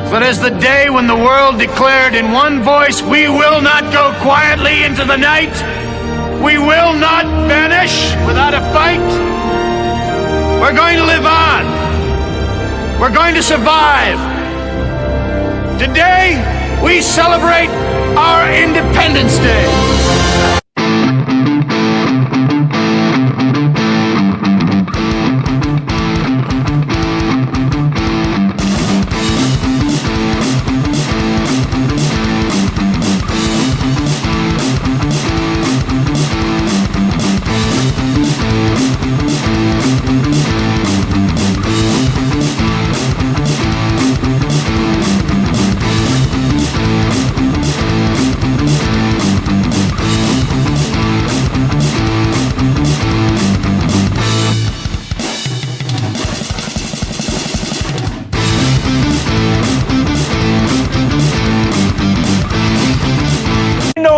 But as the day when the world declared in one voice, we will not go quietly into the night, we will not vanish without a fight, we're going to live on. We're going to survive. Today, we celebrate our Independence Day.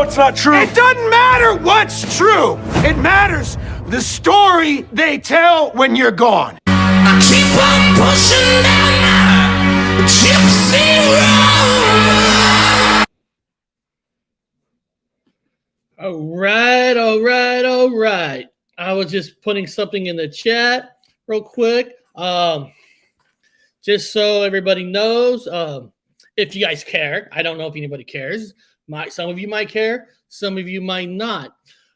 It's not true. It doesn't matter what's true. It matters the story they tell when you're gone. I keep on pushing down my gypsy road. All right. I was just putting something in the chat real quick. Just so everybody knows, if you guys care. I don't know if anybody cares. Some of you might care, some of you might not.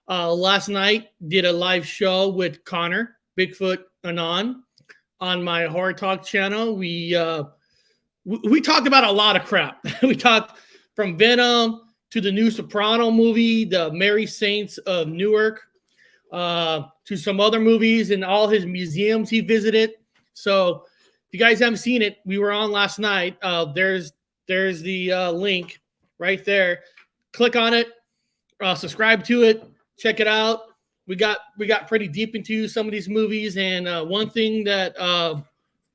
Last night, did a live show with Connor, Bigfoot Anon, on my Horror Talk channel. We talked about a lot of crap. We talked from Venom to the new Soprano movie, the Mary Saints of Newark, to some other movies and all his museums he visited. So if you guys haven't seen it, we were on last night. There's the link right there. Click on it, subscribe to it, check it out. We got pretty deep into some of these movies, and one thing that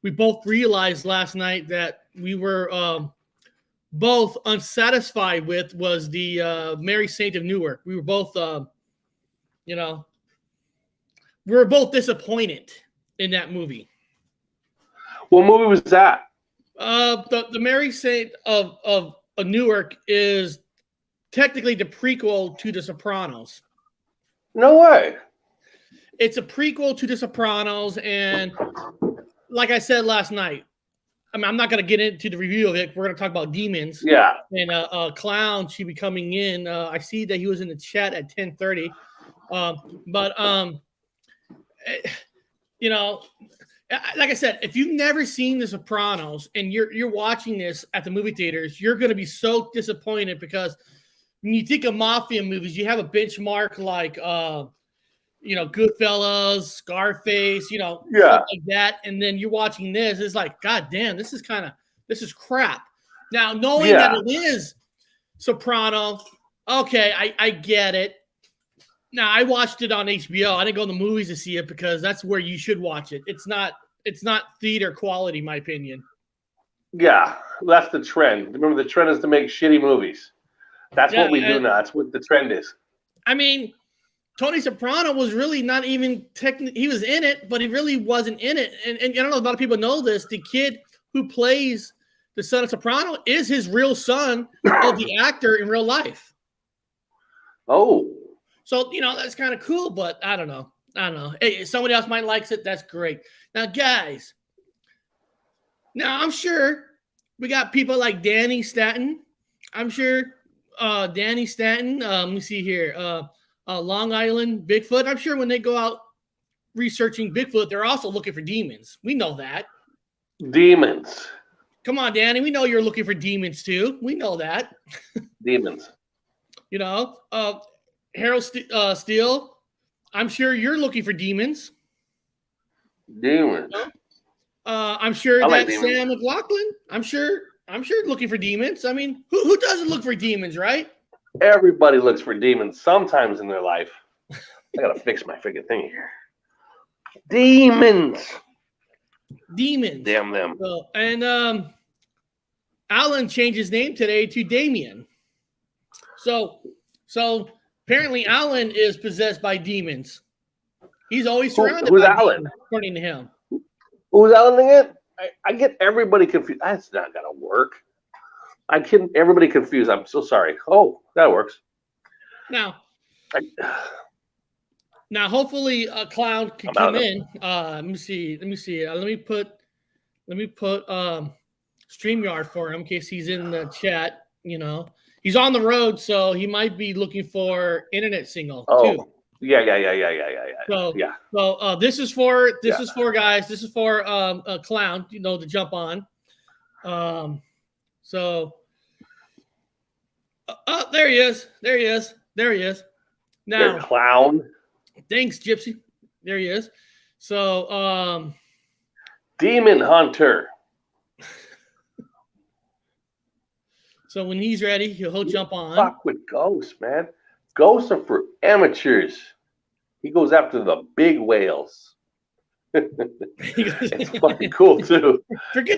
we both realized last night that we were both unsatisfied with was the Mary Saint of Newark. We were both, we were both disappointed in that movie. What movie was that? The Mary Saint of Newark is technically the prequel to The Sopranos. No way. It's a prequel to The Sopranos, and like I said last night, I'm not going to get into the review of it. We're going to talk about demons. Yeah. And Clown should be coming in. I see that he was in the chat at 10:30. Like I said, if you've never seen The Sopranos and you're watching this at the movie theaters, you're going to be so disappointed because when you think of mafia movies, you have a benchmark like, Goodfellas, Scarface, stuff like that. And then you're watching this, it's like, God damn, this is crap. Now, knowing that it is Soprano, okay, I get it. Now, I watched it on HBO. I didn't go to the movies to see it because that's where you should watch it. It's not theater quality, in my opinion. Yeah, that's the trend. Remember, the trend is to make shitty movies. That's what we do now. That's what the trend is. I mean, Tony Soprano was really not even he was in it, but he really wasn't in it. And I don't know, a lot of people know this. The kid who plays the son of Soprano is his real son of the actor in real life. Oh. So, that's kind of cool, but I don't know. Hey, if somebody else might like it, that's great. Now, guys, I'm sure we got people like Danny Stanton. I'm sure Danny Stanton, let me see here, Long Island Bigfoot. I'm sure when they go out researching Bigfoot, they're also looking for demons. We know that. Demons. Come on, Danny. We know you're looking for demons, too. We know that. Demons. Harold Steele, I'm sure you're looking for demons. Demons. I'm sure like that demons. Sam McLaughlin, I'm sure looking for demons. I mean, who doesn't look for demons, right? Everybody looks for demons sometimes in their life. I gotta fix my freaking thing here. Demons. Damn them. And Alan changed his name today to Damien. So apparently Alan is possessed by demons. He's always surrounded Who's by Alan? demons, according to him. Who's Alan again? I get everybody confused. That's not gonna work. I can everybody confused. I'm so sorry. Oh, that works. Now, hopefully a clown can come in. Let me see. Let me put StreamYard for him in case he's in the chat. You know, he's on the road, so he might be looking for internet signal too. Yeah. So this is for guys. This is for a clown, you know, to jump on. So there he is. Now, You're a clown. Thanks, Gypsy. There he is. So Demon Hunter. So when he's ready, he'll jump on. Fuck with ghosts, man. Ghosts are for amateurs. He goes after the big whales. It's fucking cool too.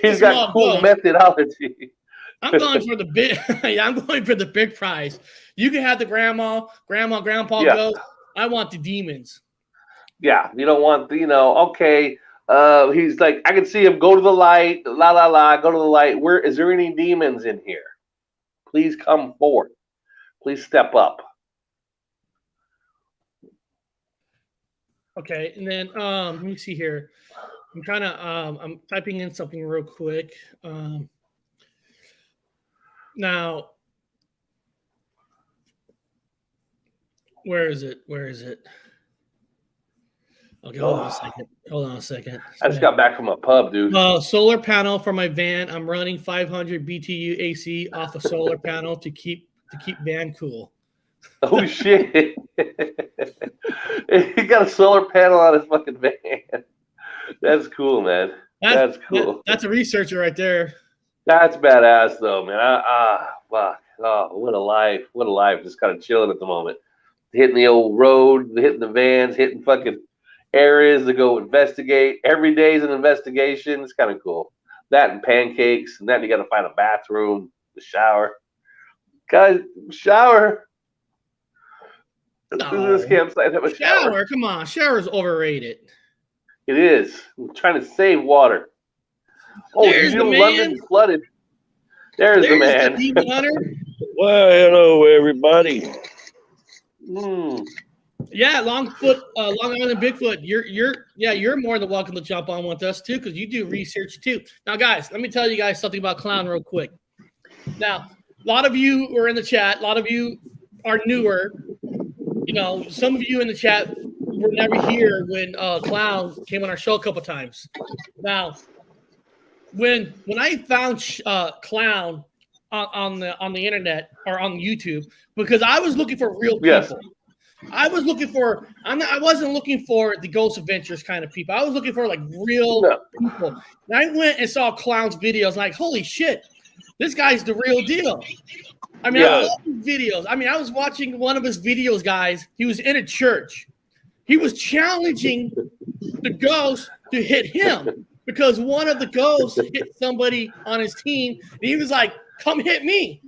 He's got cool methodology. I'm going for the big. I'm going for the big prize. You can have the grandpa ghost. I want the demons. Yeah, you don't want the, okay. He's like, I can see him go to the light, go to the light. Is there any demons in here? Please come forth. Please step up. Okay, and then let me see here. I'm typing in something real quick. Now, where is it? Okay, hold on a second. I just got back from a pub, dude. Solar panel for my van. I'm running 500 BTU AC off a solar panel to keep van cool. Oh shit! He got a solar panel on his fucking van. That's cool, man. That's cool. That's a researcher right there. That's badass, though, man. Fuck. Oh, what a life! What a life! Just kind of chilling at the moment, hitting the old road, hitting the vans, hitting fucking areas to go investigate. Every day's an investigation. It's kind of cool. That and pancakes, and then you got to find a bathroom, the shower. Guys, shower. No. This campsite have a shower. Come on, shower's overrated. It is. I'm trying to save water. Oh, there's the man. London's flooded. There's the man. The demon hunter. Well, hello, everybody. Yeah, Long Island Bigfoot. You're more than welcome to jump on with us too, because you do research too. Now, guys, let me tell you guys something about clown real quick. Now, a lot of you are in the chat. A lot of you are newer. You know, some of you in the chat were never here when Clown came on our show a couple times. Now, when I found Clown on the internet or on YouTube, because I was looking for real people. Yes. I was looking for. I wasn't looking for the Ghost Adventures kind of people. I was looking for like real people. And I went and saw Clown's videos. Like, holy shit, this guy's the real deal. I mean, I love his videos. I mean, I was watching one of his videos, guys. He was in a church. He was challenging the ghost to hit him because one of the ghosts hit somebody on his team. And he was like, come hit me.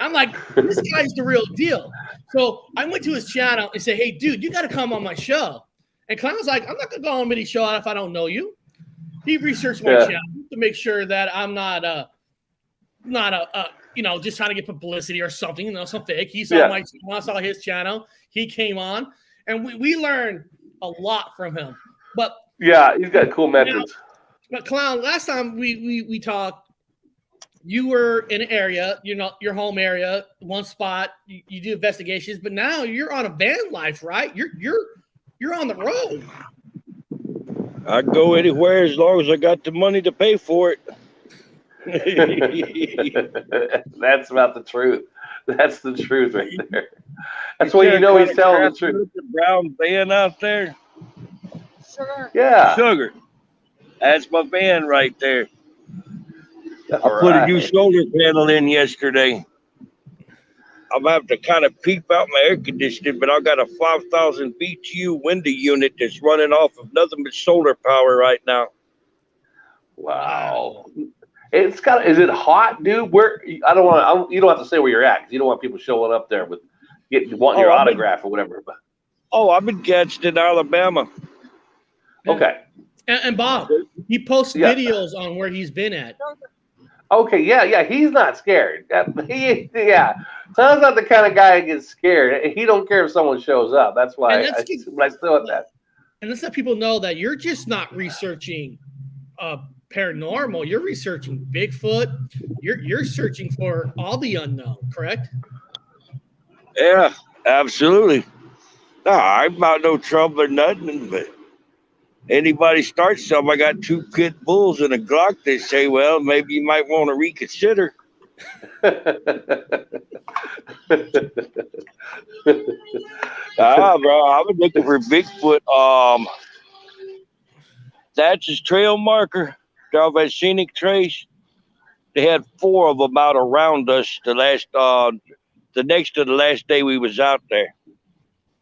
I'm like, this guy's the real deal. So I went to his channel and said, hey, dude, you got to come on my show. And Clown was like, I'm not going to go on any show if I don't know you. He researched my channel to make sure that I'm not just trying to get publicity or something, some fake. He saw my channel, I saw his channel. He came on, and we learned a lot from him. But yeah, he's got cool methods. But Clown, last time we talked, you were in an area, your home area, one spot. You do investigations, but now you're on a van life, right? You're on the road. I go anywhere as long as I got the money to pay for it. That's about the truth. That's the truth right there. That's when you know he's telling the truth. The brown van out there. Sugar. Yeah. Sugar. That's my van right there. I All put right. a new solar panel in yesterday. I'm having to kind of peep out my air conditioning, but I got a 5,000 BTU window unit that's running off of nothing but solar power right now. Wow. It's got. Is it hot, dude? Where I don't want. You don't have to say where you're at because you don't want people showing up there with wanting your autograph or whatever. But I'm in Gadsden, Alabama. Okay. And Bob, he posts videos on where he's been at. Okay, yeah, he's not scared. Tom's not the kind of guy that gets scared. He don't care if someone shows up. That's why I still at that. And let's let people know that you're just not researching paranormal. You're researching Bigfoot. You're searching for all the unknown, correct? Yeah, absolutely. No, I'm about no trouble or nothing, but anybody starts something, I got 2 pit bulls and a Glock. They say, well, maybe you might want to reconsider. Bro, I was looking for Bigfoot. That's his trail marker. Off that scenic trace. They had 4 of them out around us the next to the last day we was out there.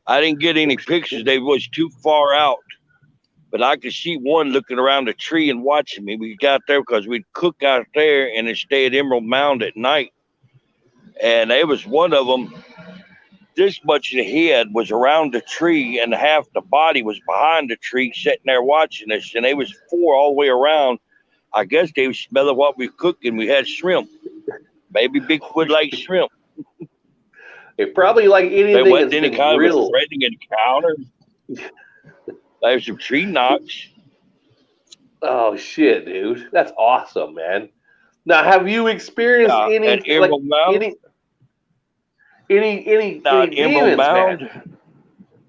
I didn't get any pictures. They was too far out. But I could see one looking around the tree and watching me. We got there because we'd cook out there and then stay at Emerald Mound at night. And there was one of them, this much of the head was around the tree and half the body was behind the tree sitting there watching us. And they was 4 all the way around. I guess they was smelling what we cooked and we had shrimp. Maybe Bigfoot like shrimp. It probably like anything. There wasn't that's any been kind of grilled. a threatening encounter. There's some tree knocks. Oh shit, dude, that's awesome, man. Now, have you experienced any at Emerald Mound? any Not demons, Emerald Mound. man?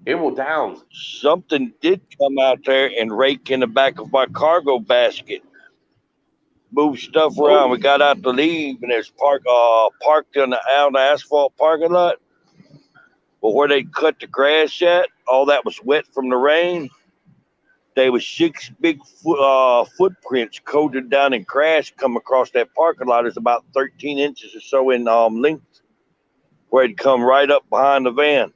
Emerald Downs. Something did come out there and rake in the back of my cargo basket. Moved stuff around. We got out to leave, and there's parked on the asphalt parking lot. But where they cut the grass at, all that was wet from the rain. There was 6 big footprints coated down in grass come across that parking lot. It's about 13 inches or so in length, where it'd come right up behind the van.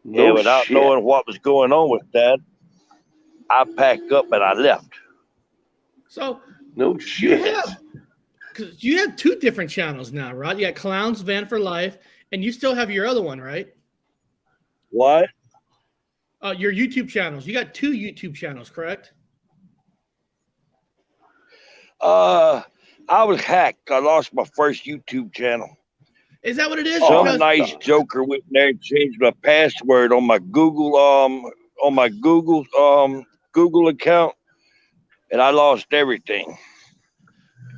Without knowing what was going on with that, I packed up and I left. So no shit. Because you have 2 different channels now, right? You got Klowns Van for Life, and you still have your other one, right? What? Your YouTube channels. You got 2 YouTube channels, correct? I was hacked. I lost my first YouTube channel. Is that what it is? Some nice joker went there and changed my password on my Google Google account, and I lost everything.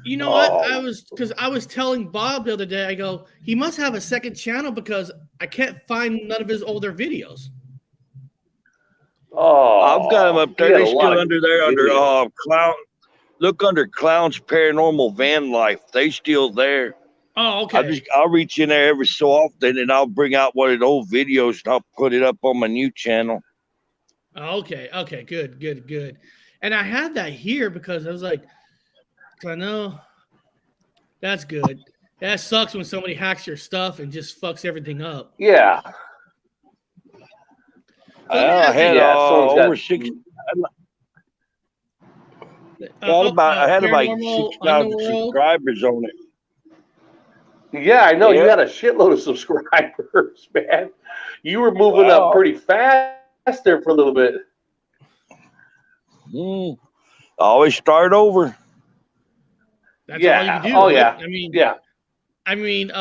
You know what? I was telling Bob the other day, I go, he must have a second channel because I can't find none of his older videos. Oh, I've got them up there. They're still under there under Clown. Look under Klowns Paranormal Van Life. They still there. Oh, okay. I'll reach in there every so often and I'll bring out one of the old videos and I'll put it up on my new channel. Okay. Good. And I had that here because I was like, I know that's good. That sucks when somebody hacks your stuff and just fucks everything up. Yeah. I had over 6. I had about 6,000 subscribers on it. Yeah, I know. You had a shitload of subscribers, man. You were moving up pretty fast there for a little bit. I always start over. That's all you do. Oh, yeah. I mean,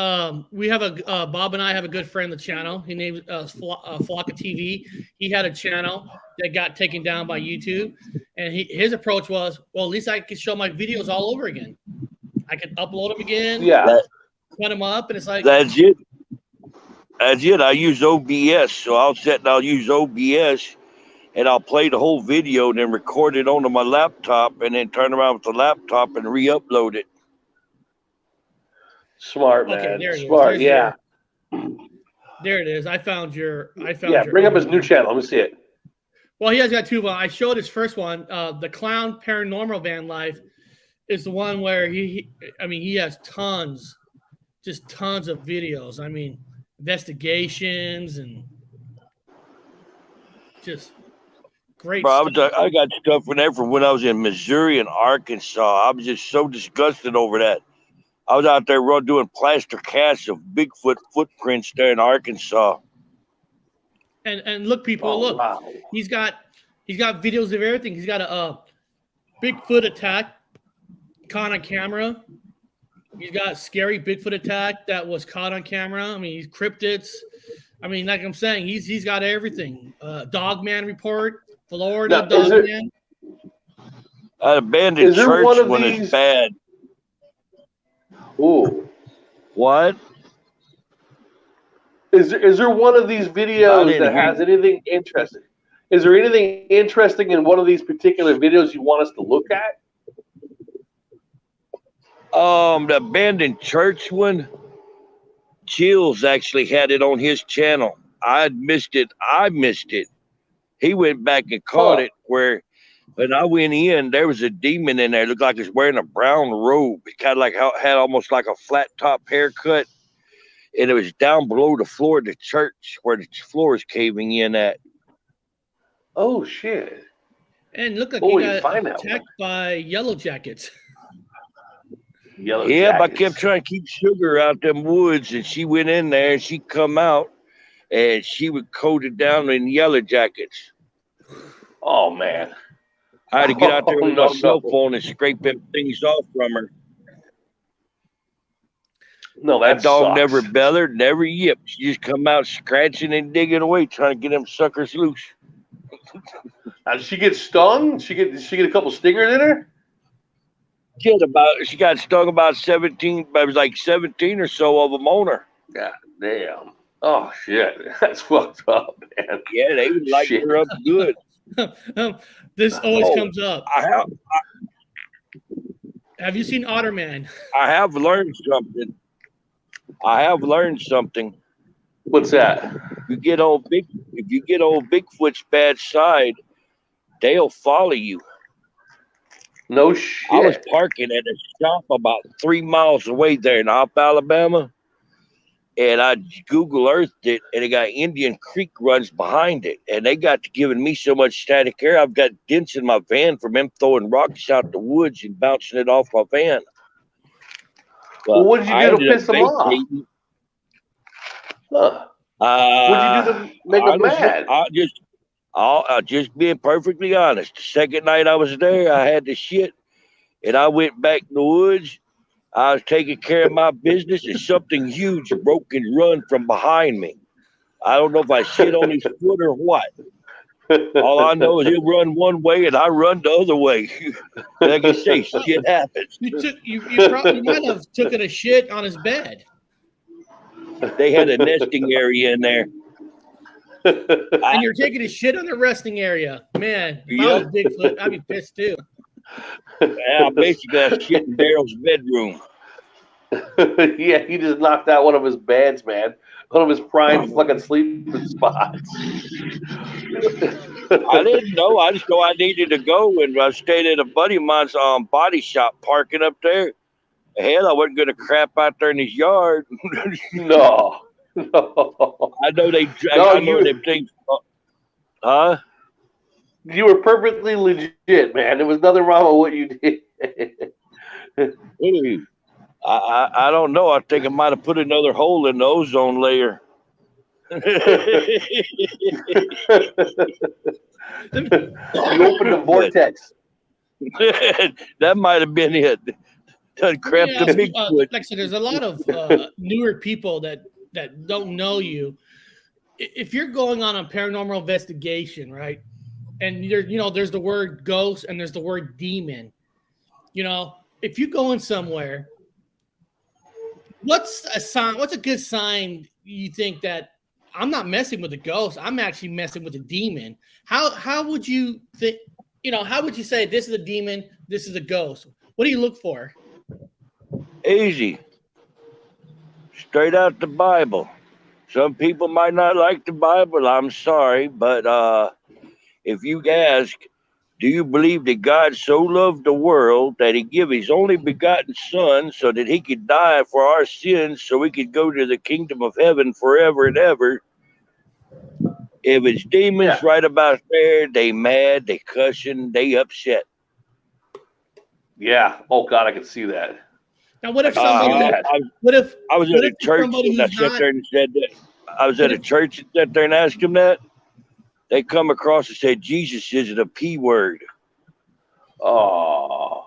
we have a Bob and I have a good friend on the channel. He named Flocka TV. He had a channel that got taken down by YouTube, and his approach was, well, at least I could show my videos all over again. I could upload them again. Yeah. Put them up, and it's like that's it. I use OBS, so I'll use OBS, and I'll play the whole video, and then record it onto my laptop, and then turn around with the laptop and re-upload it. Smart, man. Okay, there it is. Smart, yeah. There it is. I found your. Bring up his new channel. Let me see it. Well, he has got 2 of them. I showed his first one. The Klowns Paranormal Van Life is the one where he has tons of videos. I mean, investigations and just great Bro, stuff. I got stuff from there from when I was in Missouri and Arkansas. I was just so disgusted over that. I was out there doing plaster casts of Bigfoot footprints there in Arkansas. And look, people, look. Wow. He's got videos of everything. He's got a Bigfoot attack caught on camera. He's got scary Bigfoot attack that was caught on camera. I mean, he's cryptids. I mean, like I'm saying, he's got everything. Dogman report, Florida Dogman. That abandoned church one is bad. Ooh. What? Is there one of these videos that has anything interesting? Is there anything interesting in one of these particular videos you want us to look at? The abandoned church one, Chills actually had it on his channel. I missed it. He went back and caught it where when I went in, there was a demon in there. It looked like he was wearing a brown robe. It kind of like had almost like a flat top haircut. And it was down below the floor of the church where the floor is caving in at. Oh, shit. And look like he got attacked by yellow jackets. But I kept trying to keep Sugar out them woods, and she went in there, and she come out, and she was coated down in yellow jackets. Oh, man. I had to get out there with my cell phone and scrape them things off from her. No, that dog never bellered, never yipped. She just come out scratching and digging away, trying to get them suckers loose. Did she get stung? She get a couple stingers in her? She got stung about 17. It was like 17 or so of them on her. God damn. Oh shit, that's fucked up, man. Yeah, they would light her up good. This always comes up. Have you seen Otterman? I have learned something. What's that? If you get old Bigfoot's bad side, they'll follow you. No shit. I was parking at a shop about 3 miles away there in Alabama, and I Google Earthed it, and it got Indian Creek runs behind it, and they got to giving me so much static air. I've got dents in my van from them throwing rocks out the woods and bouncing it off my van. Well, what did you do to piss them off? Huh. What did you do to make them mad? Just being perfectly honest. The second night I was there, I had the shit, and I went back in the woods. I was taking care of my business, and something huge broke and run from behind me. I don't know if I shit on his foot or what. All I know is he'll run one way and I run the other way. Like I say, shit happens. You might have taken a shit on his bed. They had a nesting area in there. And you're taking a shit on the resting area. Man, if I was Bigfoot, I'd be pissed too. Yeah, basically I shit in Daryl's bedroom. Yeah, he just knocked out one of his beds, man. One of his prime fucking sleeping spots. I didn't know. I just know I needed to go, and I stayed at a buddy of mine's body shop parking up there. Hell, I wasn't going to crap out there in his yard. No. I know they. I know them things. Huh? You were perfectly legit, man. There was nothing wrong with what you did. I don't know. I think I might have put another hole in the ozone layer. You opened the vortex. That might have been it. Done crap the Bigfoot. Like I said, there's a lot of newer people that don't know you. If you're going on a paranormal investigation, right, and there's the word ghost and there's the word demon. If you go in somewhere, what's a sign? What's a good sign you think that I'm not messing with a ghost? I'm actually messing with a demon. How would you think? How would you say this is a demon? This is a ghost. What do you look for? Easy. Straight out the Bible. Some people might not like the Bible. I'm sorry, but if you ask, do you believe that God so loved the world that he gave his only begotten son so that he could die for our sins so we could go to the kingdom of heaven forever and ever? If it's demons right about there, they mad, they cussing, they upset. Yeah. Oh God, I can see that. Now, what if somebody? I was at a church and I sat there and said that. I was at a church and sat there and asked them that. They come across and said Jesus isn't a P word. Oh.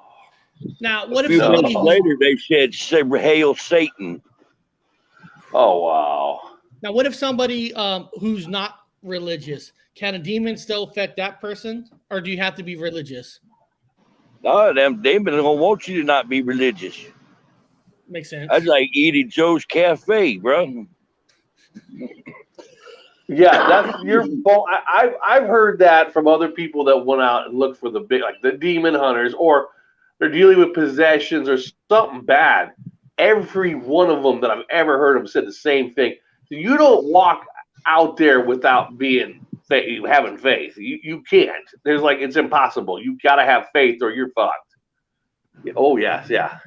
Now, what A if few somebody minutes later, they said, "Hail Satan." Oh wow. now what if somebody who's not religious, can a demon still affect that person, or do you have to be religious? No, them demons don't want you to not be religious. Makes sense. That's like eating Joe's Cafe, bro. Yeah, that's your fault. I've heard that from other people that went out and looked for the big, like the demon hunters, or they're dealing with possessions or something bad. Every one of them that I've ever heard of said the same thing. So you don't walk out there without having faith. You can't. There's like it's impossible. You gotta have faith or you're fucked. Oh yes, yeah.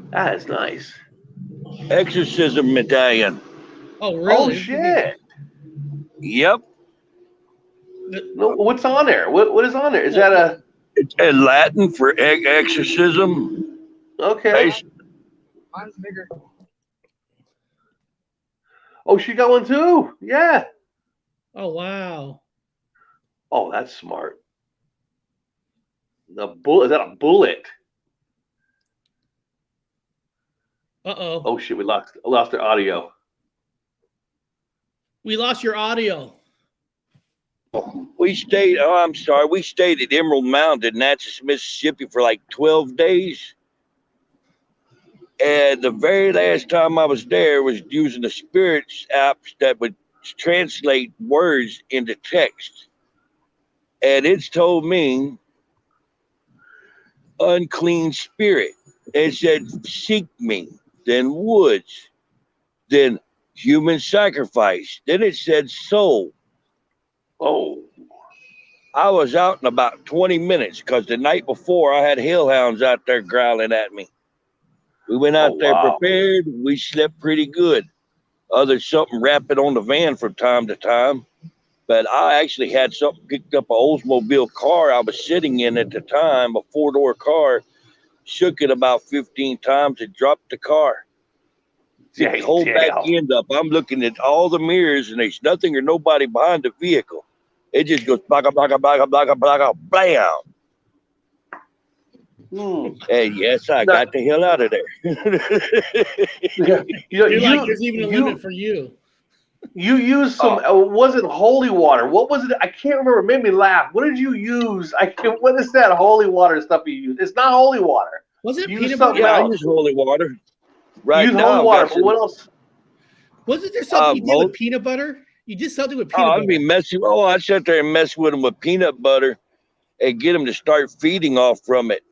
That is nice. Exorcism medallion. Oh, really? Oh shit. Yep. No, what's on there? What is on there? Is that a It's in Latin for exorcism. okay? Mine's bigger. Oh, she got one too. Yeah. Oh, wow. Oh, that's smart. The bullet is that a bullet? Uh-oh. Oh shit, we lost their audio. We lost your audio. We stayed. Oh, I'm sorry. We stayed at Emerald Mountain in Natchez, Mississippi, for like 12 days. And the very last time I was there was using the spirits apps that would translate words into text. And it's told me unclean spirit. It said seek me, then woods, then human sacrifice. Then it said soul. Oh. I was out in about 20 minutes because the night before I had hellhounds out there growling at me. We went out there wow. prepared. We slept pretty good. There's something rapping on the van from time to time. But I actually had something picked up an Oldsmobile car I was sitting in at the time, a 4-door car, shook it about 15 times and dropped the car. The whole back end up. I'm looking at all the mirrors and there's nothing or nobody behind the vehicle. It just goes blaka, blaka, blaka, blaka, blaka, blam. And yes, I got the hell out of there. You're like, there's even a limit for you. You used some, wasn't holy water. What was it? I can't remember. It made me laugh. What did you use? What is that holy water stuff you use? It's not holy water. Was it You peanut used butter? something Yeah, I else. use holy water. You Right use now, holy water, but what else? Wasn't there something you did with peanut butter? You did something with peanut I'd butter. be messing. Oh, I'd sit there and mess with them with peanut butter and get them to start feeding off from it.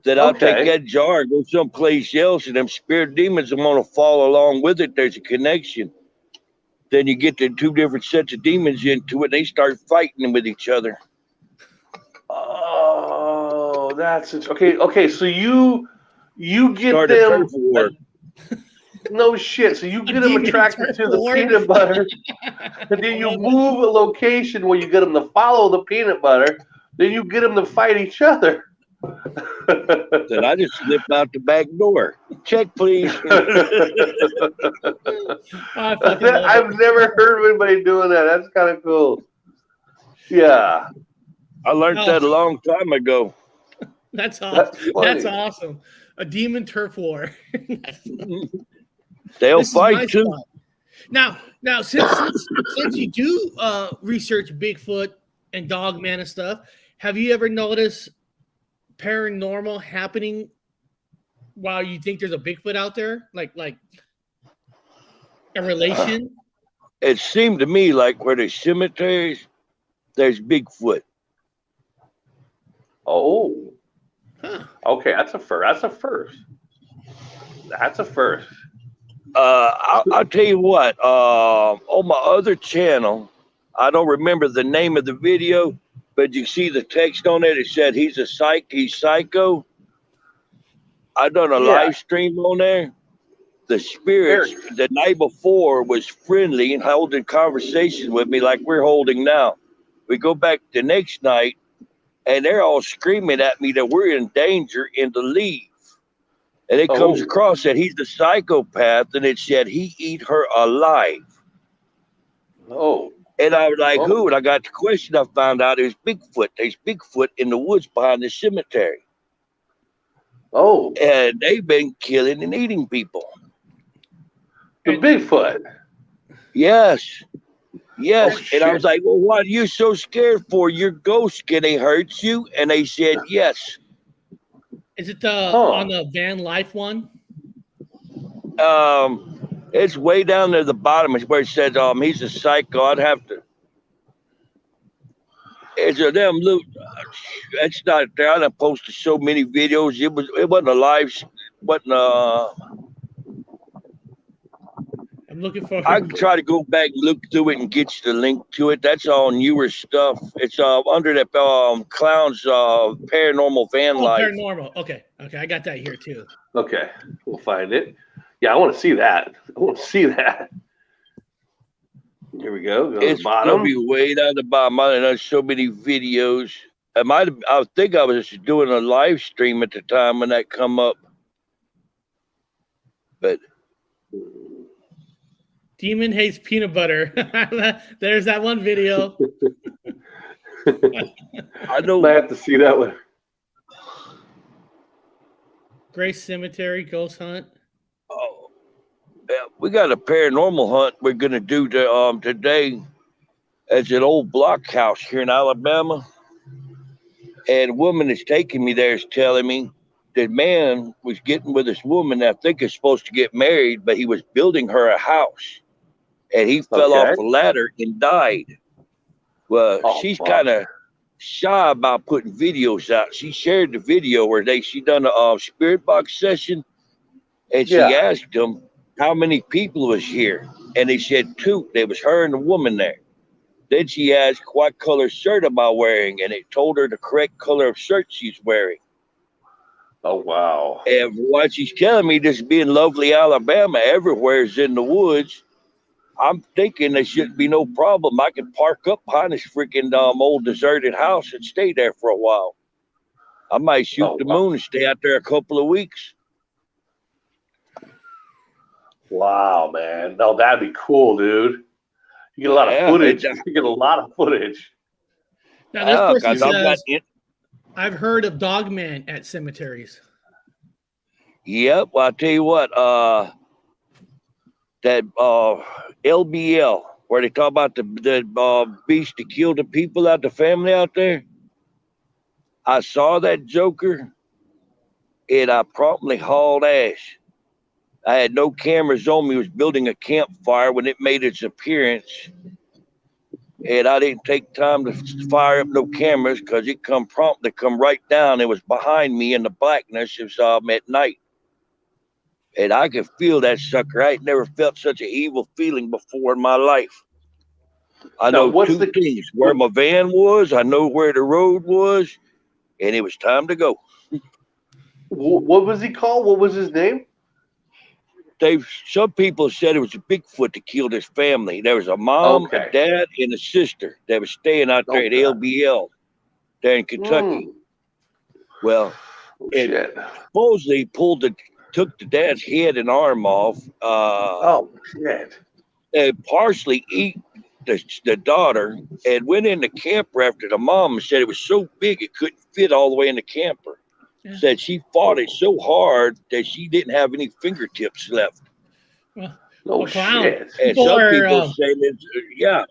Then I'll take that jar and go someplace else, and them spirit demons are going to follow along with it. There's a connection. Then you get the two different sets of demons into it. They start fighting with each other. Oh, that's okay. Okay, so you get Start a them. turf war. No shit. So you get them demon attracted to turf the war? peanut butter, and then you move a location where you get them to follow the peanut butter. Then you get them to fight each other. Then I just slip out the back door. Check, please. I've never heard of anybody doing that. That's kind of cool. Yeah. I learned that a long time ago. That's awesome. That's awesome. A demon turf war. They'll fight too. Now, since you do research Bigfoot and Dogman and stuff, have you ever noticed paranormal happening while you think there's a Bigfoot out there? Like a relation? It seemed to me like where there's cemeteries, there's Bigfoot. Oh. Huh. Okay, that's a first. That's a first. I'll tell you what. On my other channel, I don't remember the name of the video, but you see the text on it. It said he's psycho. I done a live stream on there. The spirits the night before was friendly and holding conversations with me like we're holding now. We go back the next night, and they're all screaming at me that we're in danger and to leave. And it comes across that he's the psychopath, and it said he eat her alive. Oh. And I was like, who? And I got the question. I found out it was Bigfoot. There's Bigfoot in the woods behind the cemetery. Oh, and they've been killing and eating people. the Bigfoot. Yes. Yes. Oh, And I was shit. like, well, what are you so scared for? Your ghost getting hurts you? And they said, yes. Is it the Huh. on the van life one? It's way down there at the bottom. It's where it says, he's a psycho. I'd have to. It's a damn loot. It's not there. I done posted so many videos. It wasn't a live. Wasn't I'm looking for. I can try to go back and look through it and get you the link to it. That's all newer stuff. It's under that Klowns Paranormal Van Oh, Life. paranormal. Okay, I got that here too. Okay, we'll find it. Yeah, I want to see that. I want to see that. Here we go. Go to It's the bottom. gonna be way down the bottom. I done so many videos. I think I was doing a live stream at the time when that come up. But Demon hates peanut butter. There's that one video. I know I have to see that one. Grace Cemetery Ghost Hunt. yeah, we got a paranormal hunt we're gonna do today. It's an old block house here in Alabama. And a woman that's taking me there is telling me that man was getting with this woman that I think is supposed to get married, but he was building her a house. And he fell Okay. off a ladder and died. Well, Oh, she's fuck. kind of shy about putting videos out. She shared the video where she done a spirit box session, and she Yeah. asked them how many people was here, and they said 2. There was her and a woman there. Then she asked what color shirt am I wearing, and it told her the correct color of shirt she's wearing. Oh, wow. And what she's telling me, this being lovely Alabama, everywhere is in the woods. I'm thinking there shouldn't be no problem. I can park up behind this freaking old deserted house and stay there for a while. I might shoot Oh, the wow. moon and stay out there a couple of weeks. Wow, man. No, that'd be cool, dude. You get a lot of Yeah, footage. it's- You get a lot of footage. Now this Yeah, person 'cause I've got says, I've heard of Dogman at cemeteries. Yep. Well, I tell you what, that LBL, where they talk about the beast that killed the people out, the family out there. I saw that joker, and I promptly hauled ass. I had no cameras on me. I was building a campfire when it made its appearance, and I didn't take time to fire up no cameras because it come right down. It was behind me in the blackness. It was at night. And I could feel that sucker. I ain't never felt such an evil feeling before in my life. I Now, know what's 2 the- things: where my van was, I know where the road was, and it was time to go. What was he called? What was his name? Some people said it was a Bigfoot that killed his family. There was a mom, Okay. a dad, and a sister that was staying out there at Okay. LBL there in Kentucky. Well, Oh, it shit. supposedly took the dad's head and arm off. Oh, shit. And partially eat the daughter, and went in the camper after the mom and said it was so big it couldn't fit all the way in the camper. Yeah. Said she fought it so hard that she didn't have any fingertips left. Well, Oh, Clown. shit. And People some are, people say that, yeah.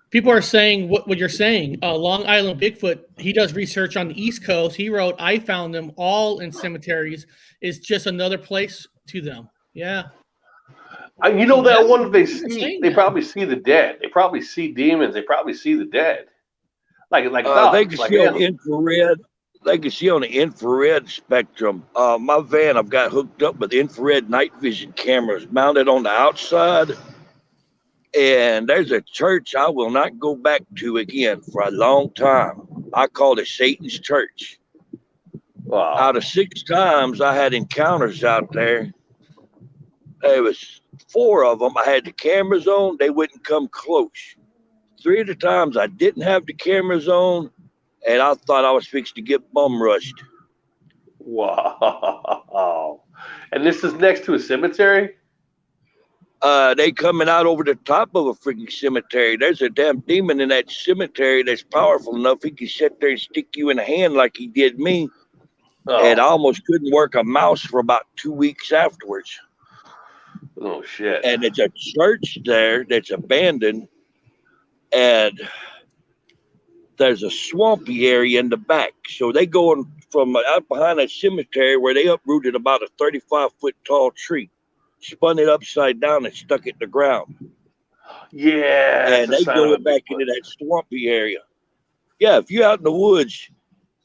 People are saying what you're saying. Long Island Bigfoot, he does research on the East Coast. He wrote, I found them all in cemeteries. It's just another place to them. Yeah. You know that one they see, saying they that. probably see the dead. They probably see demons. They probably see the dead. Like They dogs, can like see on animals. infrared. They can see on the infrared spectrum. My van, I've got hooked up with infrared night vision cameras mounted on the outside. And there's a church I will not go back to again for a long time. I call it Satan's Church. Wow. Out of 6 times I had encounters out there, there was 4 of them. I had the cameras on. They wouldn't come close. 3 of the times I didn't have the cameras on, and I thought I was fixed to get bum rushed. Wow. And this is next to a cemetery? They coming out over the top of a freaking cemetery. There's a damn demon in that cemetery that's powerful enough he can sit there and stick you in the hand like he did me. and I almost couldn't work a mouse for about 2 weeks afterwards. Oh shit! And it's a church there that's abandoned, and there's a swampy area in the back. So they go from out behind that cemetery where they uprooted about a 35-foot tall tree, spun it upside down and stuck it in the ground. Yeah, And they go back into that swampy area. Yeah, if you're out in the woods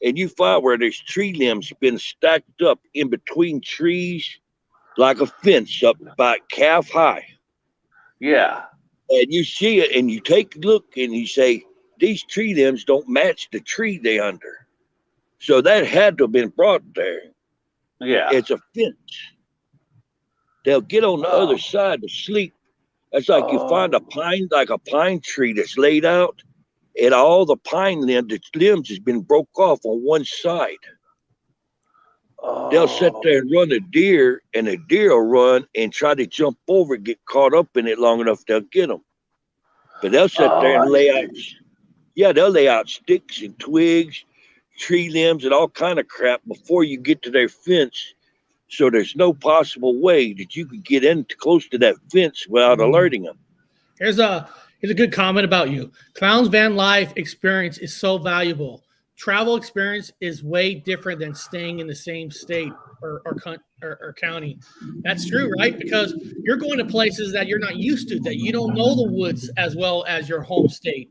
and you find where there's tree limbs been stacked up in between trees, like a fence up about calf high. Yeah. And you see it and you take a look and you say, these tree limbs don't match the tree they under. So that had to have been brought there. Yeah. It's a fence. They'll get on the other side to sleep. That's like you find a pine, like a pine tree that's laid out, and all the pine limbs has been broke off on one side. They'll sit there and run a deer, and the deer will run and try to jump over, get caught up in it long enough, they'll get them. But they'll sit there and lay out, they'll lay out sticks and twigs, tree limbs, and all kind of crap before you get to their fence. So there's no possible way that you could get in close to that fence without alerting them. Here's a good comment about you. Klowns Van Life experience is so valuable. Travel experience is way different than staying in the same state or county. That's true, right? Because you're going to places that you're not used to, that you don't know the woods as well as your home state.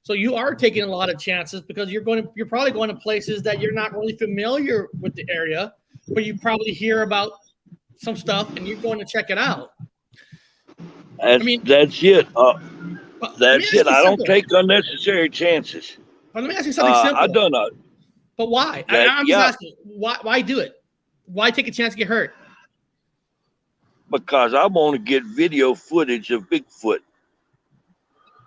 So you are taking a lot of chances because you're probably going to places that you're not really familiar with the area, but you probably hear about some stuff and you're going to check it out. That's it. That's it. I don't take unnecessary chances. But let me ask you something simple. I don't know. But why? I'm just asking, why do it? Why take a chance to get hurt? Because I want to get video footage of Bigfoot.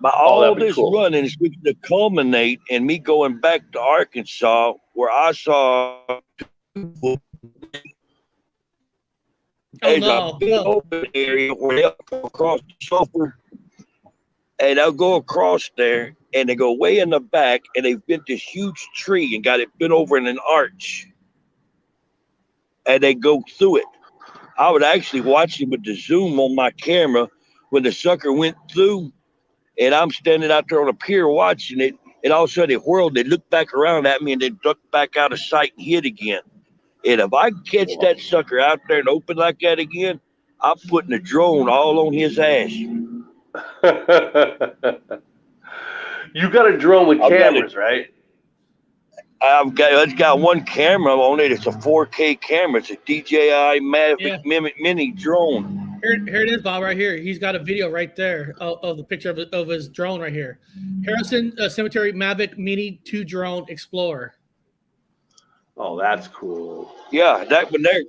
By all this running is going to culminate in me going back to Arkansas, where I saw a big open area where they'll go across the sulfur, and they'll go across there, and they go way in the back, and they've bent this huge tree and got it bent over in an arch, and they go through it. I would actually watch it with the zoom on my camera when the sucker went through, and I'm standing out there on a pier watching it, and all of a sudden it whirled, they looked back around at me, and they ducked back out of sight and hit again. And if I catch that sucker out there and open like that again, I'm putting a drone all on his ass. You got a drone with cameras, right? It's got one camera on it. It's a 4K camera. It's a DJI Mavic Mini drone. Here it is, Bob, right here. He's got a video right there of the picture of his drone right here. Harrison Cemetery Mavic Mini 2 Drone Explorer. Oh, that's cool. Yeah, that one there.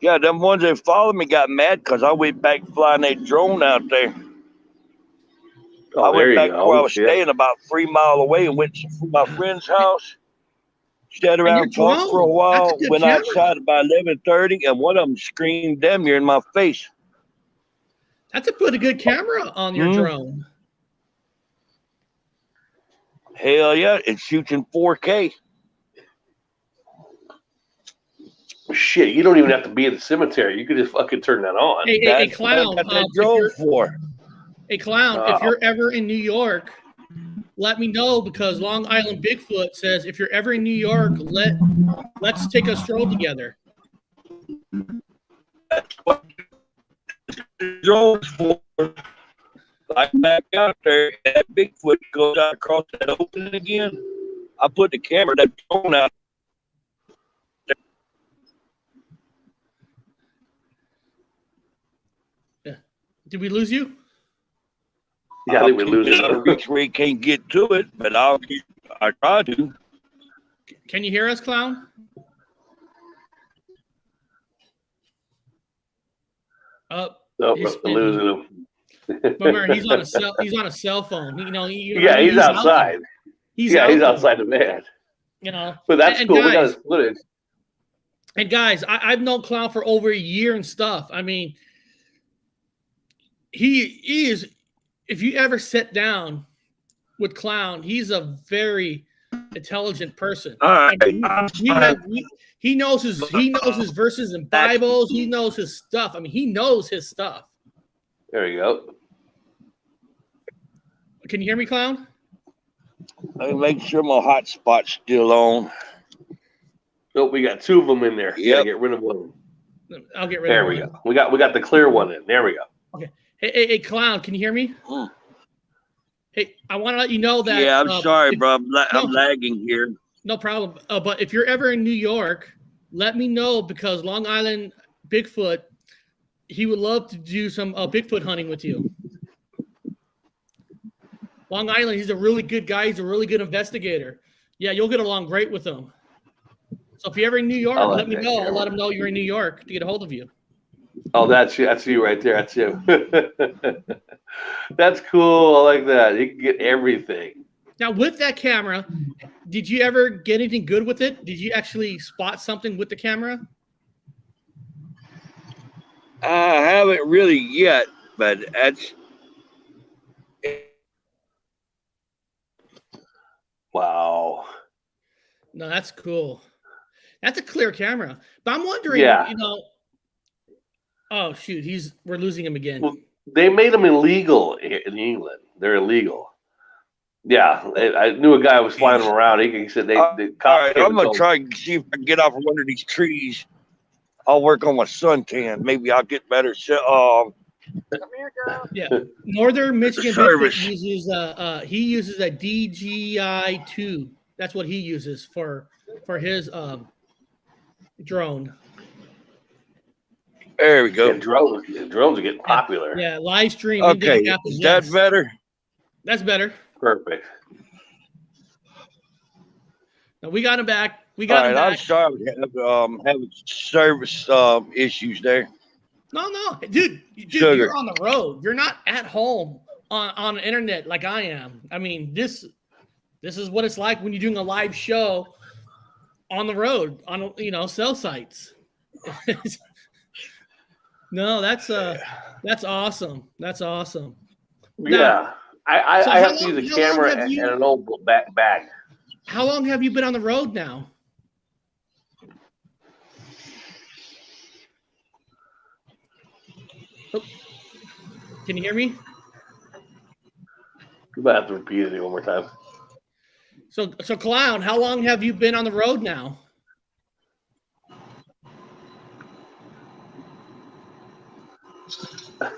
Yeah, them ones that followed me got mad because I went back flying that drone out there. I went back where I was staying about 3 miles away and went to my friend's house. Sat around and talked for a while. Went outside about 11:30, and one of them screamed damn near in my face. That's a pretty good camera on your drone. Hell yeah, it shoots in 4K. Shit, you don't even have to be in the cemetery. You could just fucking turn that on. Hey, Clown. What I got that drone for. Hey, Clown, if you're ever in New York, let me know, because Long Island Bigfoot says if you're ever in New York, let's take a stroll together. That's what the drone's for. I back out there, and that Bigfoot goes out across that opening again. I put the camera, that drone out. Yeah. Did we lose you? Yeah, I think we lose it. Reach where he can't get to it, but I try to. Can you hear us, Clown? We're losing him. Remember, he's on a cell phone. He's outside. He's outside the van. But that's cool. Guys, we got his footage. And guys, I've known Clown for over a year and stuff. I mean, he is. If you ever sit down with Clown, he's a very intelligent person. All right. I mean, he knows his verses in Bibles. He knows his stuff. I mean, he knows his stuff. There you go. Can you hear me, Clown? Let me make sure my hotspot's still on. Nope, we got 2 of them in there. Yep. Gotta get rid of one. I'll get rid There of we one. go. We got the clear one in. There we go. Okay. Hey, Clown, can you hear me? Hey, I want to let you know that. Yeah, I'm sorry, bro. I'm lagging here. No problem. But if you're ever in New York, let me know, because Long Island Bigfoot, he would love to do some Bigfoot hunting with you. Long Island, he's a really good guy. He's a really good investigator. Yeah, you'll get along great with him. So if you're ever in New York, let me know. I'll let him know you're in New York to get a hold of you. Oh, that's you right there. That's you. That's cool. I like that. You can get everything. Now, with that camera, did you ever get anything good with it? Did you actually spot something with the camera? I haven't really yet, but that's. Wow. No, that's cool. That's a clear camera. But I'm wondering, Yeah. Oh shoot, we're losing him again. Well, they made them illegal in England. They're illegal. Yeah, I knew a guy was flying them around. He said they All right, I'm gonna try and see if I can get off of one of these trees. I'll work on my suntan. Maybe I'll get better. Yeah, Northern Michigan Service. Bigfoot uses a DJI-2. That's what he uses for his drone. There we go. Yeah, drones are getting popular. Yeah, live stream. Okay, is that better? That's better. Perfect. Now we got him back. We All got him right, I'm back. sorry. Having service issues there. No, dude, Sugar. you're on the road. You're not at home on the internet like I am. I mean, this is what it's like when you're doing a live show on the road on cell sites. No, that's awesome. That's awesome. Yeah, Now, I have to use a camera and an old bag. How long have you been on the road now? Oh, can you hear me? You might have to repeat it one more time. So Clown, how long have you been on the road now?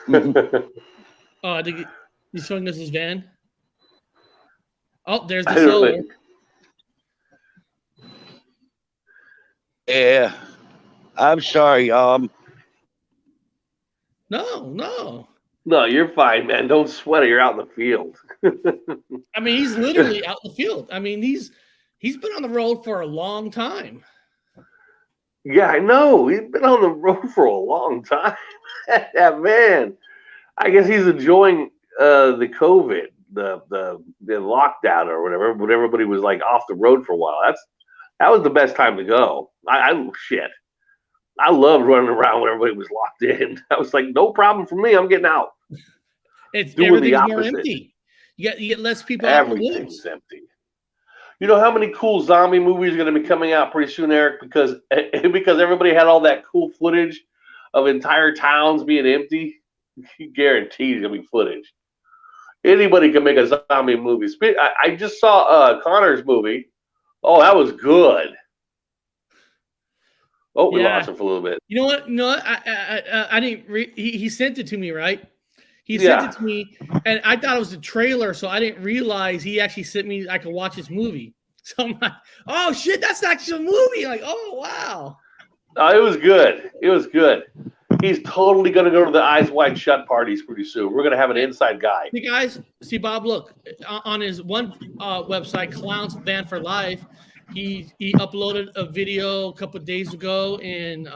Oh, I think he's showing us his van. Oh, there's the solar. Yeah, I'm sorry. No. No, you're fine, man. Don't sweat it. You're out in the field. I mean, he's literally out in the field. I mean, he's been on the road for a long time. Yeah, I know. He's been on the road for a long time. That man. I guess he's enjoying the COVID, the lockdown or whatever. When everybody was like off the road for a while. That was the best time to go. I loved running around when everybody was locked in. I was like, no problem for me. I'm getting out. Everything's more empty. You get less people out in the woods. Everything's empty. You know how many cool zombie movies are going to be coming out pretty soon, Eric? Because everybody had all that cool footage of entire towns being empty. Guaranteed there's going to be footage. Anybody can make a zombie movie. I just saw Connor's movie. Oh, that was good. Oh, we lost him for a little bit. You know what? No, I didn't. He sent it to me, right? He sent it to me, and I thought it was a trailer, so I didn't realize he actually sent me. I could watch his movie. So I'm like, oh shit, that's actually a movie. Like, oh wow. It was good. It was good. He's totally going to go to the Eyes Wide Shut parties pretty soon. We're going to have an inside guy. Hey guys, see Bob. Look on his one website, Klowns Van Life. He uploaded a video a couple of days ago in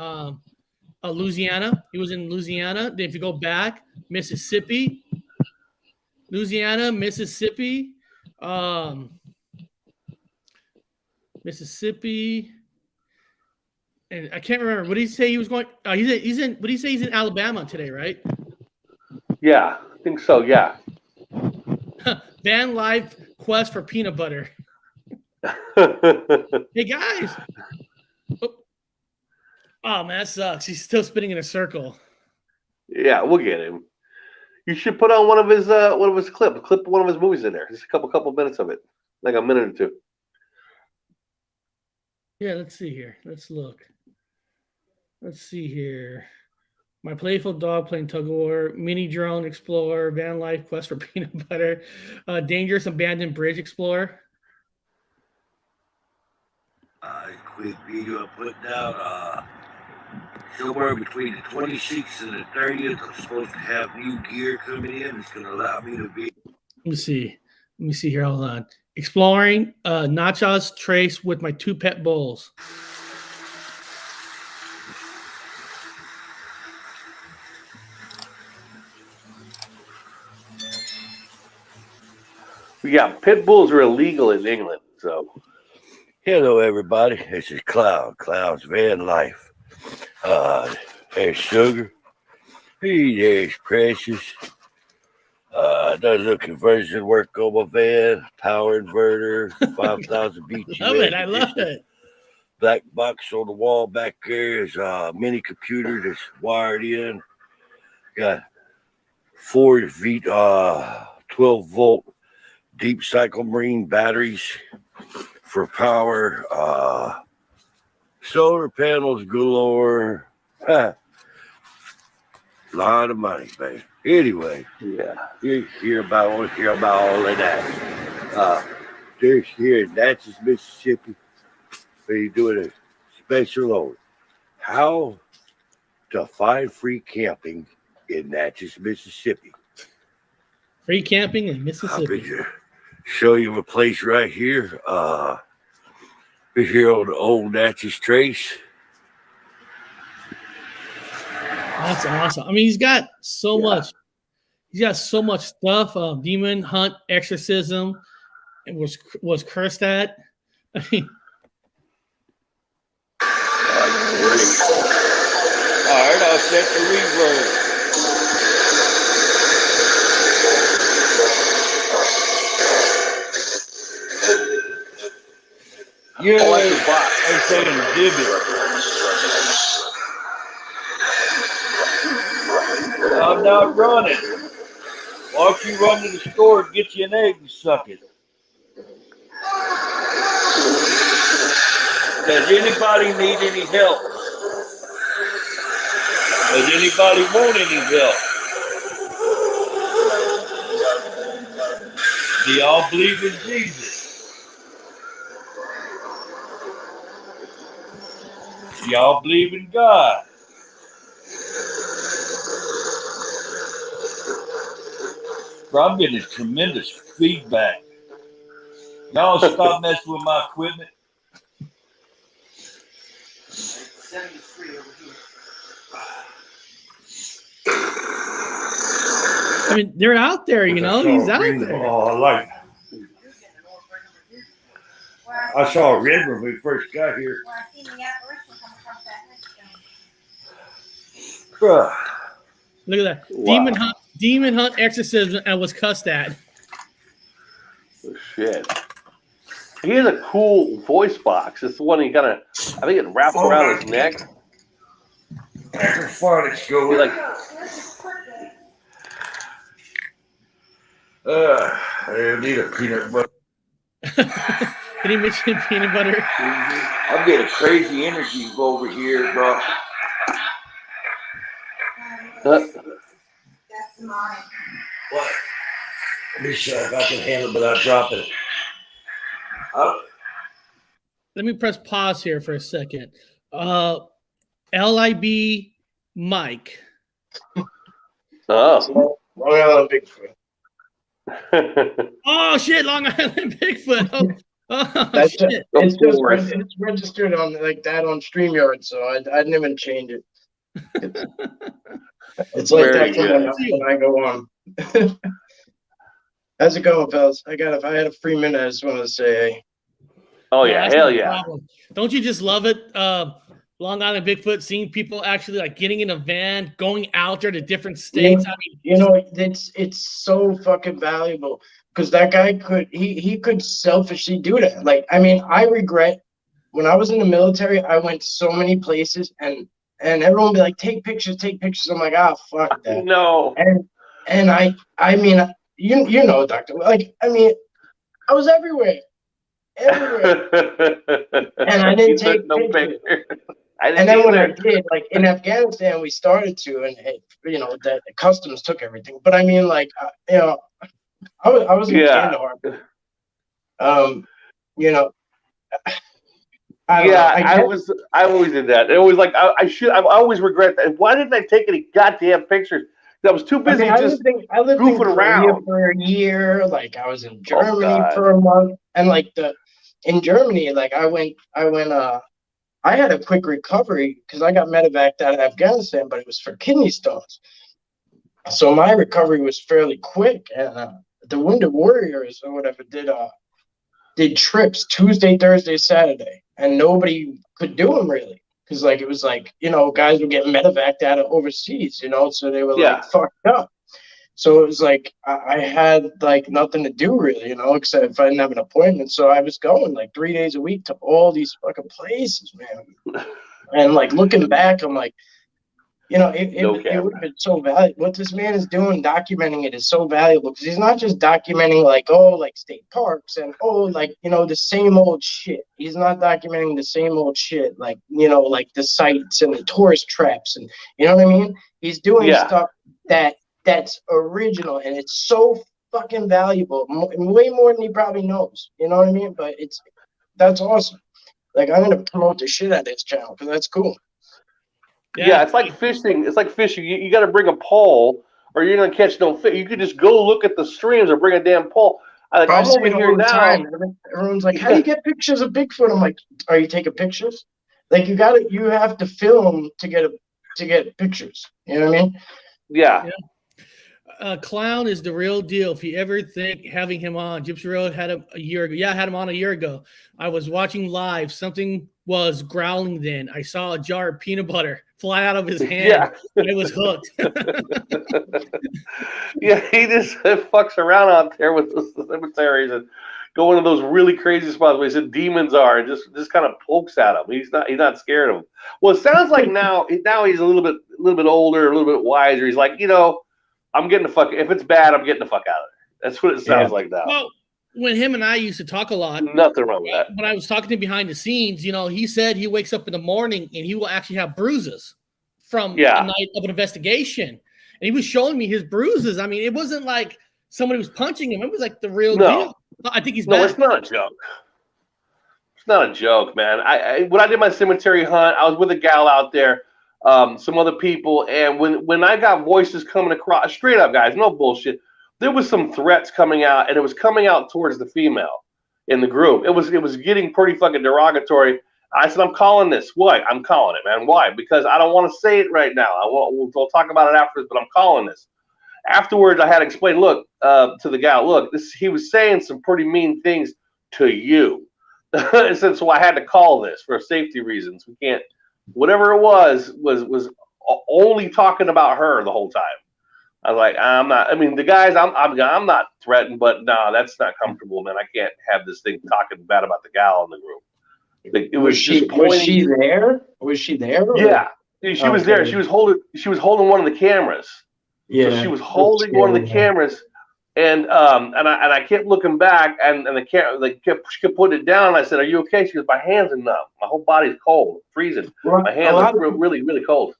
Louisiana. He was in Louisiana. Then if you go back, Mississippi, Louisiana, Mississippi, Mississippi, and I can't remember. What did he say he was going? He's in. What did he say? He's in Alabama today, right? Yeah, I think so. Yeah. Van Life quest for peanut butter. Hey guys. Oh man, that sucks. He's still spinning in a circle. Yeah, we'll get him. You should put on one of his clip one of his movies in there. Just a couple minutes of it, like a minute or two. Yeah, let's see here. Let's look. Let's see here. My playful dog playing tug of war, mini drone explorer, van life quest for peanut butter, dangerous abandoned bridge explorer. Quick video I put out. Somewhere between the 26th and the 30th, I'm supposed to have new gear coming in. It's going to allow me to be. Let me see. Let me see here. Hold on. Exploring Nachos Trace with my 2 pet bulls. Yeah, pit bulls are illegal in England, so. Hello, everybody. This is Klowns Van Life. There's Sugar. Hey, there's Precious. Does a little conversion work on my van. Power inverter, 5,000 BTU. Love it. I love it. Black box on the wall back there is a mini computer that's wired in. Got 4 feet, 12-volt deep cycle marine batteries for power. Solar panels galore. Lot of money, baby. Anyway, Yeah. you hear about all of that. There's here in Natchez, Mississippi. They're doing a special on how to find free camping in Natchez, Mississippi. Free camping in I'll Mississippi. show you a place right here. We're here on the old Natchez Trace. That's awesome. I mean, he's got so much. He's got so much stuff. Demon hunt, exorcism. It was cursed at. I mean, All right, I'll set the reverb. Yeah, I'm saying divot. I'm not running. Why don't you run to the store and get you an egg and suck it? Does anybody need any help? Does anybody want any help? Do y'all believe in Jesus? Do y'all believe in God? Bro, I'm getting tremendous feedback. Y'all stop messing with my equipment. 73 over here. I mean, they're out there, you know. He's out there. Oh, I like it. I saw a red when we first got here. Well, I seen the apparition come across that next Bruh. Look at that. Wow. Demon hunt, exorcism, and was cussed at. Oh, shit. He has a cool voice box. It's the one he kind of, I think it wraps around his neck. That's a fun show. He like, I need a peanut butter. Did he mention peanut butter? I'm getting crazy energy over here, bro. That's mine. What? Let me see if I can handle it without dropping it. Let me press pause here for a second. LIB Mike. oh. Long Island Bigfoot. Oh shit, Long Island Bigfoot. Oh That's shit. it's Of just course. it's registered on like that on StreamYard, so I didn't even change it. It's like Very that when I go on. How's it going, fellas? If I had a free minute, I just wanted to say hey. Oh, No, yeah. that's Hell no yeah. problem. Don't you just love it? Long Island Bigfoot, seeing people actually like getting in a van, going out there to different states. I mean, You know, it's so fucking valuable because that guy he could selfishly do that. Like, I mean, I regret when I was in the military, I went so many places and everyone would be like, take pictures. I'm like, fuck that. No. And I mean, you know, doctor, like, I mean, I was everywhere. And I didn't take pictures. And then when I did, like in Afghanistan, we started to, and you know, that customs took everything. But I mean, like, you know, I was in Kandahar. You know, I always did that. It was like I always regret that. Why didn't I take any goddamn pictures? I was too busy I lived goofing in Korea around for a year. Like I was in Germany for a month, and like in Germany, like I went. I had a quick recovery because I got medevaced out of Afghanistan, but it was for kidney stones. So my recovery was fairly quick, and the Wounded Warriors or whatever did trips Tuesday, Thursday, Saturday, and nobody could do them really because like it was like, you know, guys were getting medevaced out of overseas, you know, so they were like fucked up. So it was like I had like nothing to do really, you know, except if I didn't have an appointment. So I was going like 3 days a week to all these fucking places, man. And like looking back, I'm like, you know, it would have been so valuable. What this man is doing, documenting it, is so valuable because he's not just documenting like, oh, like state parks and oh, like, you know, the same old shit. He's not documenting the same old shit, like, you know, like the sites and the tourist traps and, you know what I mean? He's doing stuff that's original and it's so fucking valuable, way more than he probably knows. You know what I mean? But that's awesome. Like I'm gonna promote the shit out of this channel because that's cool. Yeah, it's like fishing. It's like fishing. You got to bring a pole, or you're gonna catch no fish. You could just go look at the streams or bring a damn pole. I'm over here now. Everyone's like, "How do you get pictures of Bigfoot?" I'm like, "Are you taking pictures? Like you have to film to get pictures. You know what I mean?" Yeah. Clown is the real deal. If you ever think having him on, Gypsy Road had him a year ago. Yeah, I had him on a year ago. I was watching live. Something was growling then. I saw a jar of peanut butter fly out of his hand. And it was hooked. Yeah, he just fucks around out there with the cemeteries and go into those really crazy spots where he said demons are and just kind of pokes at him. He's not scared of them. Well, it sounds like now he's a little bit older, a little bit wiser. He's like, you know, I'm getting the fuck. If it's bad, I'm getting the fuck out of there. That's what it sounds like now. Well, when him and I used to talk a lot, nothing wrong with that. When I was talking to him behind the scenes, you know, he said he wakes up in the morning and he will actually have bruises from a night of an investigation. And he was showing me his bruises. I mean, it wasn't like somebody was punching him. It was like the real deal. I think he's back. No, it's not a joke. It's not a joke, man. When I did my cemetery hunt, I was with a gal out there. Some other people, and when I got voices coming across, straight up, guys, no bullshit, there was some threats coming out, and it was coming out towards the female in the group. It was getting pretty fucking derogatory. I said, I'm calling this. What? I'm calling it, man. Why? Because I don't want to say it right now. We'll talk about it afterwards, but I'm calling this. Afterwards, I had to explain, look, to the gal, look, he was saying some pretty mean things to you. And so I had to call this for safety reasons. We can't. Whatever it was only talking about her the whole time. I was like, I'm not. I mean, the guys, I'm not threatened, but no, that's not comfortable, man. I can't have this thing talking bad about the gal in the group. Was she there? Was she there? Yeah, she was there. She was holding one of the cameras. Yeah, so she was holding one of the cameras, and I kept looking back, and the camera she kept putting it down. And I said, "Are you okay?" She goes, "My hands are numb. My whole body's cold, freezing. My hands are really, really cold."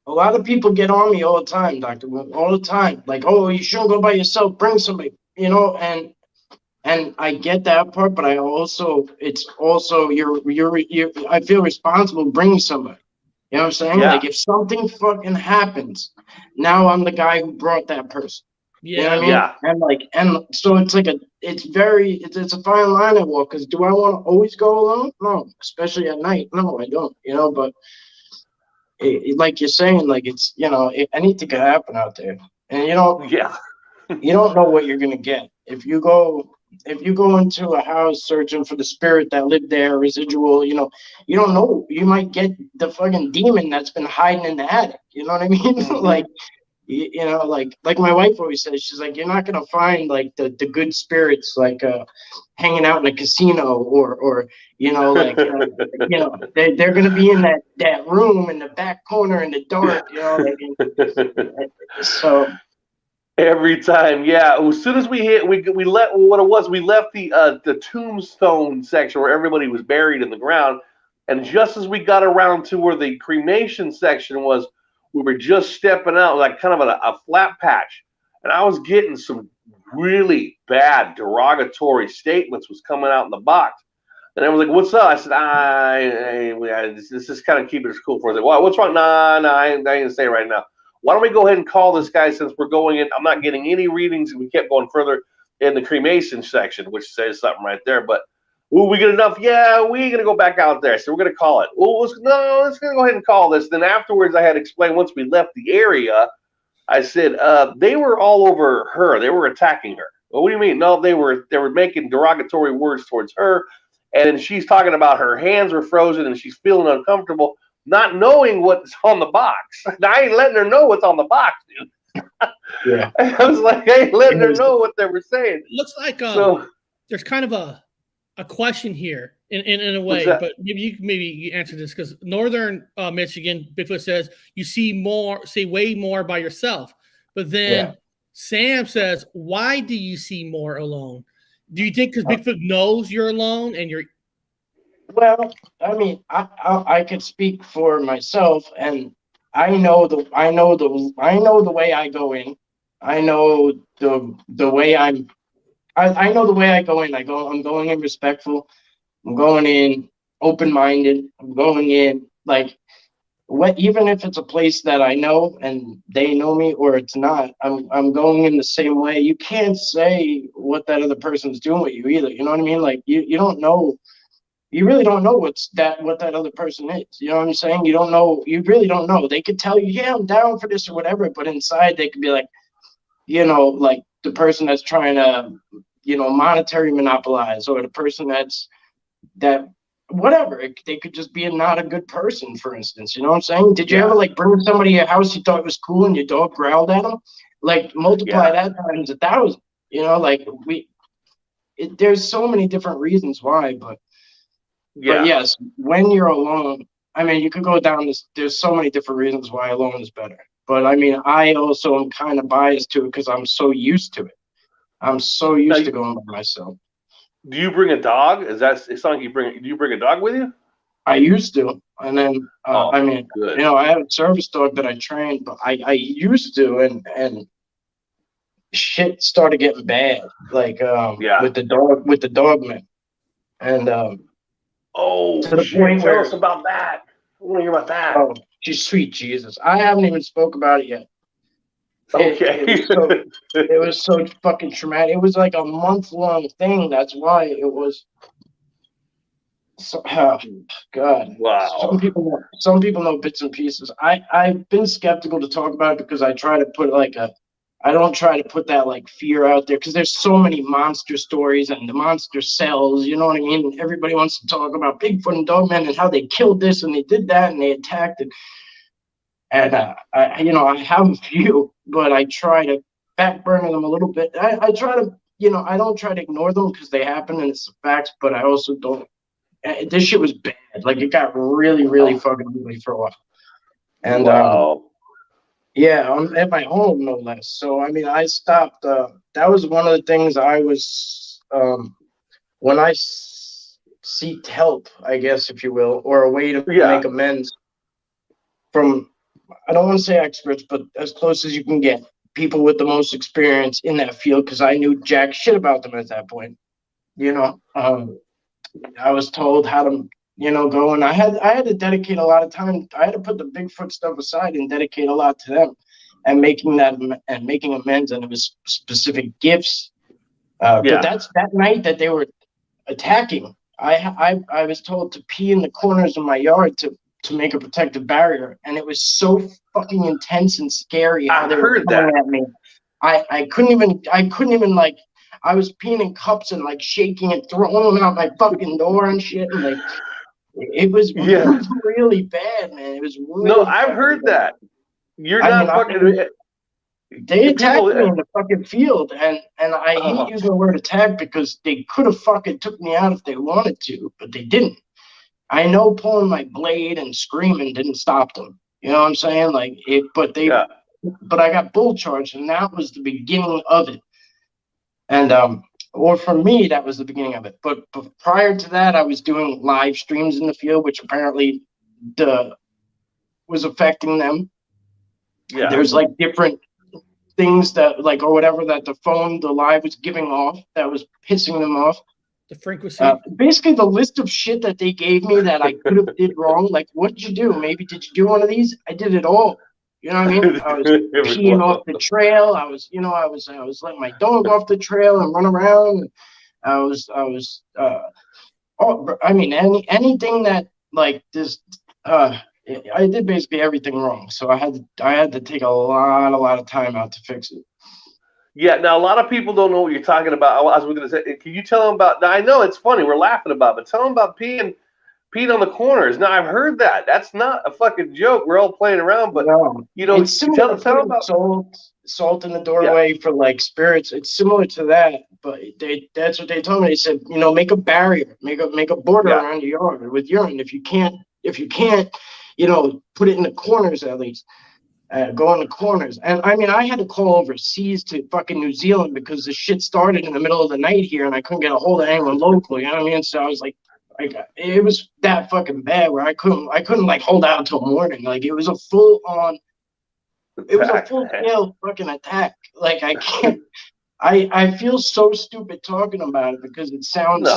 A lot of people get on me all the time, Doctor. All the time, like, "Oh, you shouldn't go by yourself. Bring somebody," you know. And I get that part, but it's also I feel responsible bringing somebody. You know what I'm saying? Yeah. Like if something fucking happens, now I'm the guy who brought that person. Yeah. You know what I mean? And so it's like it's a fine line I walk, because do I want to always go alone? No, especially at night. No, I don't, you know, but like you're saying, like it's, you know, anything could happen out there. And you don't know what you're going to get. If you go into a house searching for the spirit that lived there, residual, you know, you don't know. You might get the fucking demon that's been hiding in the attic. You know what I mean? Like, you know, like my wife always says, she's like, you're not gonna find like the good spirits like hanging out in a casino or you know, like you know, they're gonna be in that room in the back corner in the dark, you know, like, so. Every time, yeah. As soon as we hit, we left. What it was, we left the tombstone section where everybody was buried in the ground, and just as we got around to where the cremation section was, we were just stepping out, like kind of a flat patch, and I was getting some really bad derogatory statements was coming out in the box, and I was like, "What's up?" I said, "This is kind of keeping it cool for us." Like, what's wrong? Nah, I ain't gonna say it right now. Why don't we go ahead and call this guy since we're going in? I'm not getting any readings. We kept going further in the cremation section, which says something right there. But will we get enough? Yeah, we ain't going to go back out there. So we're going to call it. Well, let's go ahead and call this. Then afterwards, I had to explain once we left the area, I said, they were all over her. They were attacking her. Well, what do you mean? No, they were making derogatory words towards her. And then she's talking about her hands were frozen and she's feeling uncomfortable, not knowing what's on the box. I ain't letting her know what's on the box, dude. Yeah. I was like, I ain't letting her know what they were saying. Looks like so, there's kind of a question here in a way, but maybe you answer this because northern Michigan, Bigfoot says you see way more by yourself. But then Sam says, why do you see more alone? Do you think because Bigfoot knows you're alone and you're? Well, I mean, I could speak for myself, and I know the way I go in. I know the way I know the way I go in. I'm going in respectful. I'm going in open-minded. I'm going in like even if it's a place that I know and they know me or it's not, I'm going in the same way. You can't say what that other person's doing with you either. You know what I mean? Like you don't know. You really don't know what that other person is. You know what I'm saying? You don't know. You really don't know. They could tell you, yeah, I'm down for this or whatever, but inside they could be like, you know, like the person that's trying to, you know, monetary monopolize, or the person whatever. They could just be not a good person, for instance. You know what I'm saying? Did you ever like bring somebody to your house you thought was cool and your dog growled at them? Like multiply that times 1,000. You know, like there's so many different reasons why, but yes, when you're alone, I mean, you could go down this. There's so many different reasons why alone is better. But I mean, I also am kind of biased to it because I'm so used to it. I'm so used to going by myself. Do you bring a dog? It's something you bring. Do you bring a dog with you? I used to, and then I mean, you know, I have a service dog that I trained, but I used to, and shit started getting bad, like with the dog man, and to the point where, tell us about that. I want to hear about that. Oh, she's sweet Jesus. I haven't even spoke about it yet. Okay. It was so fucking traumatic. It was like a month-long thing. That's why it was. So, oh, God. Wow. Some people know bits and pieces. I've been skeptical to talk about it because I try to put I don't try to put that like fear out there because there's so many monster stories and the monster cells, you know what I mean? Everybody wants to talk about Bigfoot and Dogman and how they killed this and they did that and they attacked it. And you know, I have a few, but I try to backburner them a little bit. I try to, you know, I don't try to ignore them because they happen and it's the facts, but I also don't. This shit was bad. Like it got really, really fucking ugly for a while. And yeah, I'm at my home no less. So I mean, I stopped. That was one of the things I was when I seeked help, I guess, if you will, or a way to make amends from. I don't want to say experts, but as close as you can get, people with the most experience in that field, because I knew jack shit about them at that point. You know, I was told how to, you know, go, and I had to dedicate a lot of time. I had to put the Bigfoot stuff aside and dedicate a lot to them, and making amends. And it was specific gifts. But that's that night that they were attacking. I was told to pee in the corners of my yard to make a protective barrier, and it was so fucking intense and scary how they were coming at me. I couldn't even like, I was peeing in cups and like shaking and throwing them out my fucking door and shit, and like it was really bad, man. It was really I've heard that. You're not fucking. They attacked me in the fucking field, and I hate using the word attack because they could have fucking took me out if they wanted to, but they didn't. I know pulling my blade and screaming didn't stop them. You know what I'm saying? Like it, but I got bull charged, and that was the beginning of it. And or for me, that was the beginning of it. But prior to that, I was doing live streams in the field, which apparently was affecting them. Yeah, there's like different things that like or whatever that the live was giving off that was pissing them off. The frequency. Basically, the list of shit that they gave me that I could have did wrong. Like, what did you do? Maybe did you do one of these? I did it all. You know what I mean? I was peeing off the trail. I was letting my dog off the trail and run around. I mean, anything that like this. I did basically everything wrong. So I had to take a lot of time out to fix it. Yeah, now a lot of people don't know what you're talking about. I was going to say, can you tell them about? Now I know it's funny, we're laughing about, but tell them about peeing on the corners. Now I've heard that. That's not a fucking joke. We're all playing around, but you know, it's similar to tell about salt in the doorway for like spirits. It's similar to that, but that's what they told me. They said, you know, make a barrier, make a border around your yard with urine. If you can't, you know, put it in the corners at least. Go in the corners. And I mean, I had to call overseas to fucking New Zealand because the shit started in the middle of the night here and I couldn't get a hold of anyone locally. You know what I mean? So I was like it was that fucking bad where I couldn't like hold out until morning. Like it was a full scale fucking attack. Like I can't, I feel so stupid talking about it because it sounds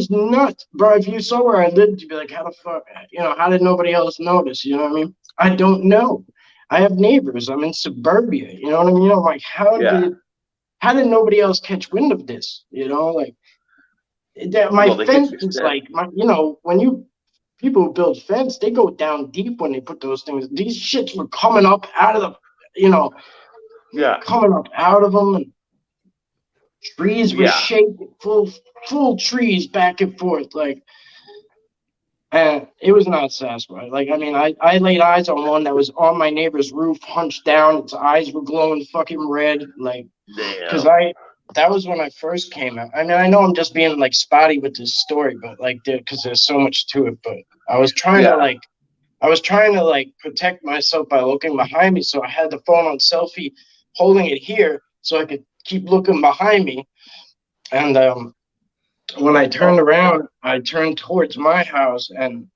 nuts, bro. If you saw where I lived, you'd be like, how the fuck, you know, how did nobody else notice? You know what I mean? I don't know. I have neighbors. I'm in suburbia. You know what I mean? I'm like, how did nobody else catch wind of this? You know, like my fence is like, you know, when people who build fence, they go down deep when they put those things. These shits were coming up out of the, you know, coming up out of them, and trees were shaking, full trees back and forth, like. And it was not Sasquatch. Like, I mean, I laid eyes on one that was on my neighbor's roof, hunched down. Its eyes were glowing fucking red. Like, because that was when I first came out. I mean, I know I'm just being like spotty with this story, but like, because there's so much to it. But I was trying to protect myself by looking behind me. So I had the phone on selfie, holding it here, so I could keep looking behind me. And when I turned around, I turned towards my house, and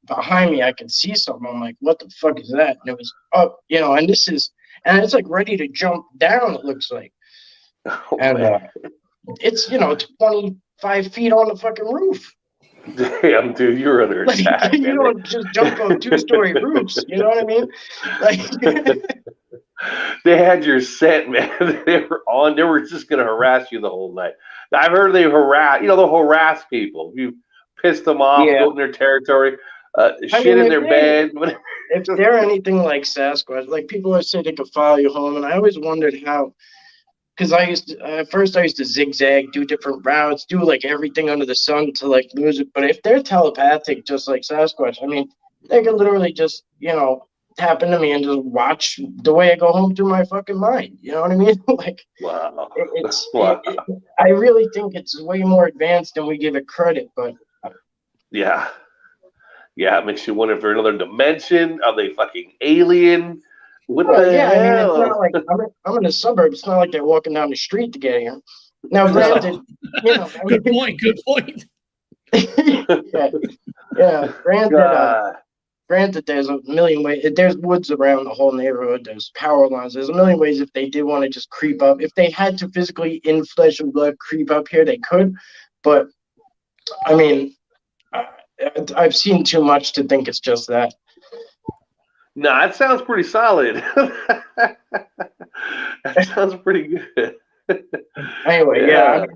behind me I could see something. I'm like, what the fuck is that? And it was up, you know, and it's like ready to jump down, it looks like. It's, you know, 25 feet on the fucking roof. Damn, dude, you're under attack. You don't just jump on 2-story roofs, you know what I mean? Like they had your scent, man. They were just gonna harass you the whole night. I've heard they'll harass people. You piss them off, go in their territory, shit in their bed. If they're anything like Sasquatch, like people always say they could follow you home, and I always wondered how, because at first I used to zigzag, do different routes, do like everything under the sun to like lose it. But if they're telepathic, just like Sasquatch, I mean, they could literally just, you know, tap into me and just watch the way I go home through my fucking mind. You know what I mean? Like, wow. I really think it's way more advanced than we give it credit. But yeah, it makes you wonder if they're another dimension. Are they fucking alien? What the hell? I mean, it's not like I'm in the suburbs. It's not like they're walking down the street to get here. Now, granted, you know, good point. Granted, there's a million ways. There's woods around the whole neighborhood. There's power lines. There's a million ways if they did want to just creep up. If they had to physically, in flesh and blood, creep up here, they could. But, I mean, I've seen too much to think it's just that. No, that sounds pretty solid. That sounds pretty good. Anyway,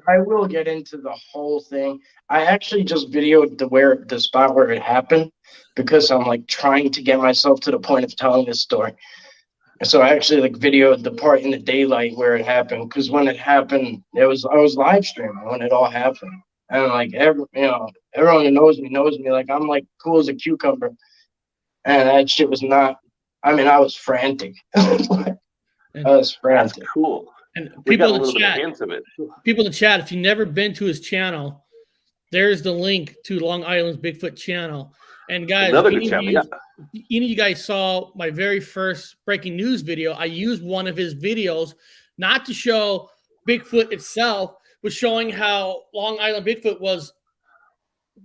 I will get into the whole thing. I actually just videoed the spot where it happened because I'm like trying to get myself to the point of telling this story. So I actually like videoed the part in the daylight where it happened, because when it happened, I was live streaming when it all happened, and like everyone who knows me. Like I'm like cool as a cucumber, and that shit was not. I mean, I was frantic. And That's cool. And We got people a in the little bit of chat, hints of it. people in the chat, if you've never been to his channel, there's the link to Long Island's Bigfoot channel. And guys, Another if good channel, any of you guys saw my very first breaking news video, I used one of his videos not to show Bigfoot itself, but showing how Long Island Bigfoot was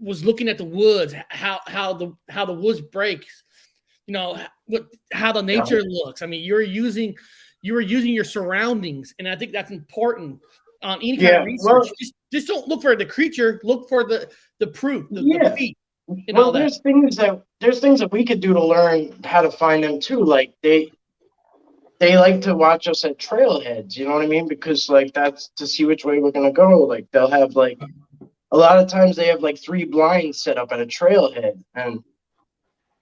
looking at the woods, how the woods breaks, you know, how the nature looks. I mean, you were using your surroundings, and I think that's important on any kind of research. Well, just don't look for the creature, look for the proof, the feet. Well, there's things that we could do to learn how to find them too. Like they like to watch us at trailheads, you know what I mean? Because like that's to see which way we're gonna go. Like they'll have like a lot of times they have like 3 blinds set up at a trailhead, and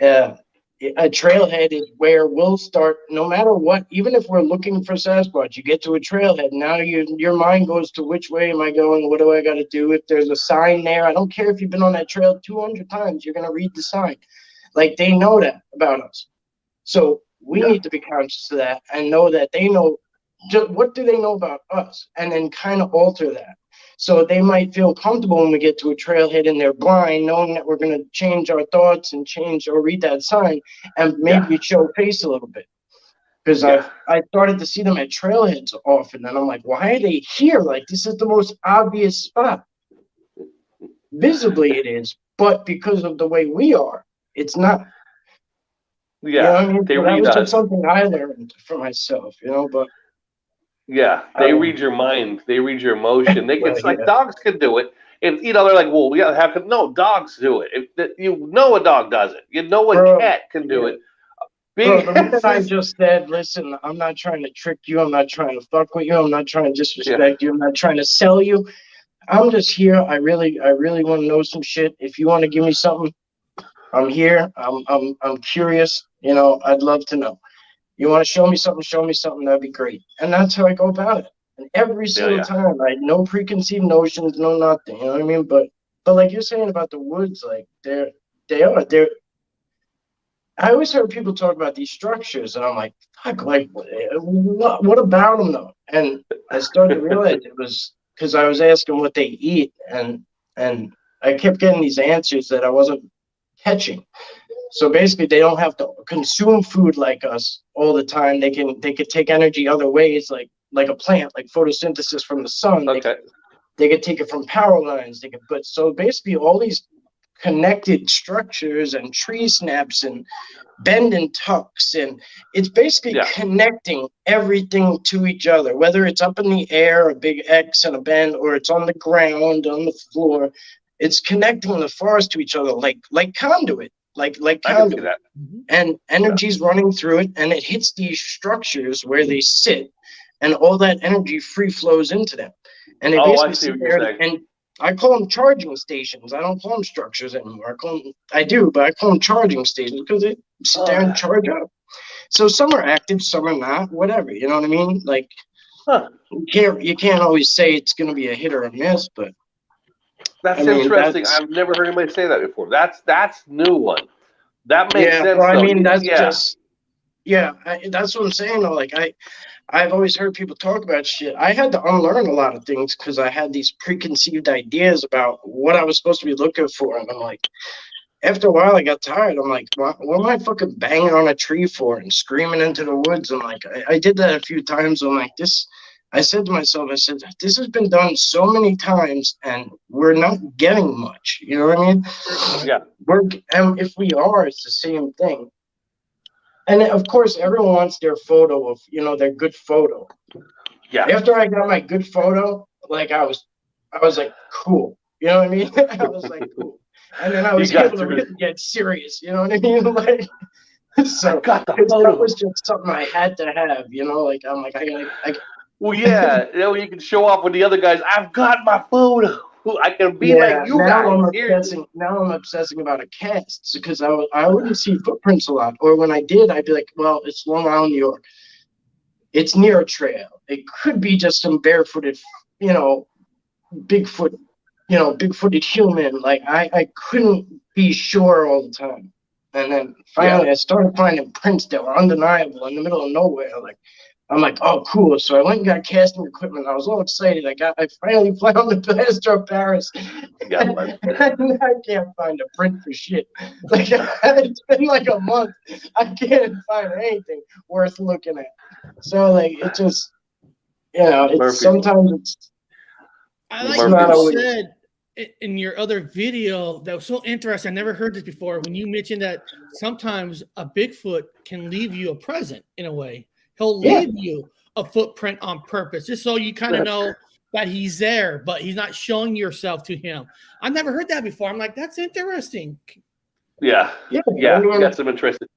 a trailhead is where we'll start no matter what. Even if we're looking for Sasquatch, you get to a trailhead, now your mind goes to which way am I going, what do I got to do? If there's a sign there, I don't care if you've been on that trail 200 times, you're going to read the sign. Like they know that about us, so we need to be conscious of that and know that they know just what do they know about us, and then kind of alter that. So they might feel comfortable when we get to a trailhead and they're blind, knowing that we're going to change our thoughts and change or read that sign and maybe show face a little bit. Because I started to see them at trailheads often, and I'm like, why are they here? Like, this is the most obvious spot. Visibly it is, but because of the way we are, it's not. Yeah, you know what I mean? they So read that was us. just something I learned for myself, you know, but yeah, they read your mind. They read your emotion. They can, Well, like dogs can do it. And you know, they're like, well, we gotta have no dogs do it. You know a dog does it. You know a cat can do it. Bro, the minute I just said, listen, I'm not trying to trick you. I'm not trying to fuck with you. I'm not trying to disrespect you. I'm not trying to sell you. I'm just here. I really want to know some shit. If you want to give me something, I'm here. I'm curious. You know, I'd love to know. You want to show me something, that'd be great. And that's how I go about it. And every single time, I no preconceived notions, no nothing. You know what I mean? But like you're saying about the woods, like they're I always heard people talk about these structures, and I'm like, fuck, like what about them though? And I started to realize it was because I was asking what they eat, and I kept getting these answers that I wasn't catching. So basically, they don't have to consume food like us all the time. They could take energy other ways, like a plant, like photosynthesis from the sun. Okay. They could take it from power lines. But so basically, all these connected structures and tree snaps and bend and tucks, and it's basically connecting everything to each other. Whether it's up in the air, a big X and a bend, or it's on the ground, on the floor, it's connecting the forest to each other, like conduit. Like conduit, and energy's running through it, and it hits these structures where they sit, and all that energy free flows into them. And they basically sit there, and I call them charging stations. I don't call them structures anymore. I do, but I call them charging stations because they sit there and charge up. So some are active, some are not. Whatever, you know what I mean? Like you can't always say it's going to be a hit or a miss, but. That's interesting. I've never heard anybody say that before. That's new one. That makes sense. Well, I though. mean, that's just that's what I'm saying. Though, like I've always heard people talk about shit. I had to unlearn a lot of things because I had these preconceived ideas about what I was supposed to be looking for, and I'm like, after a while, I got tired. I'm like, what am I fucking banging on a tree for and screaming into the woods? And like, I did that a few times. I'm like, this. I said to myself, this has been done so many times, and we're not getting much. You know what I mean? Yeah. And if we are, it's the same thing. And of course, everyone wants their photo of, their good photo. Yeah. After I got my good photo, like I was like, cool. You know what I mean? I was like, cool. And then I was able to really get serious. You know what I mean? Like, so I got the photo. That was just something I had to have. Like I'm like, well, yeah, you can show off with the other guys. I've got my photo. I can be like you guys. Now I'm obsessing about a cast because I wouldn't see footprints a lot. Or when I did, I'd be like, well, it's Long Island, New York. It's near a trail. It could be just some barefooted, Bigfoot, big-footed human. Like I couldn't be sure all the time. And then finally I started finding prints that were undeniable in the middle of nowhere. Like, I'm like, oh, cool. So I went and got casting equipment. I was all excited. I finally found the plaster of Paris. And I can't find a print for shit. Like, it's been like a month. I can't find anything worth looking at. So, like, it just, it's sometimes it's. I like what you said in your other video that was so interesting. I never heard this before. When you mentioned that sometimes a Bigfoot can leave you a present in a way. He'll leave you a footprint on purpose, just so you kind of know that he's there, but he's not showing yourself to him. I've never heard that before. I'm like, that's interesting. Yeah. Got some interesting.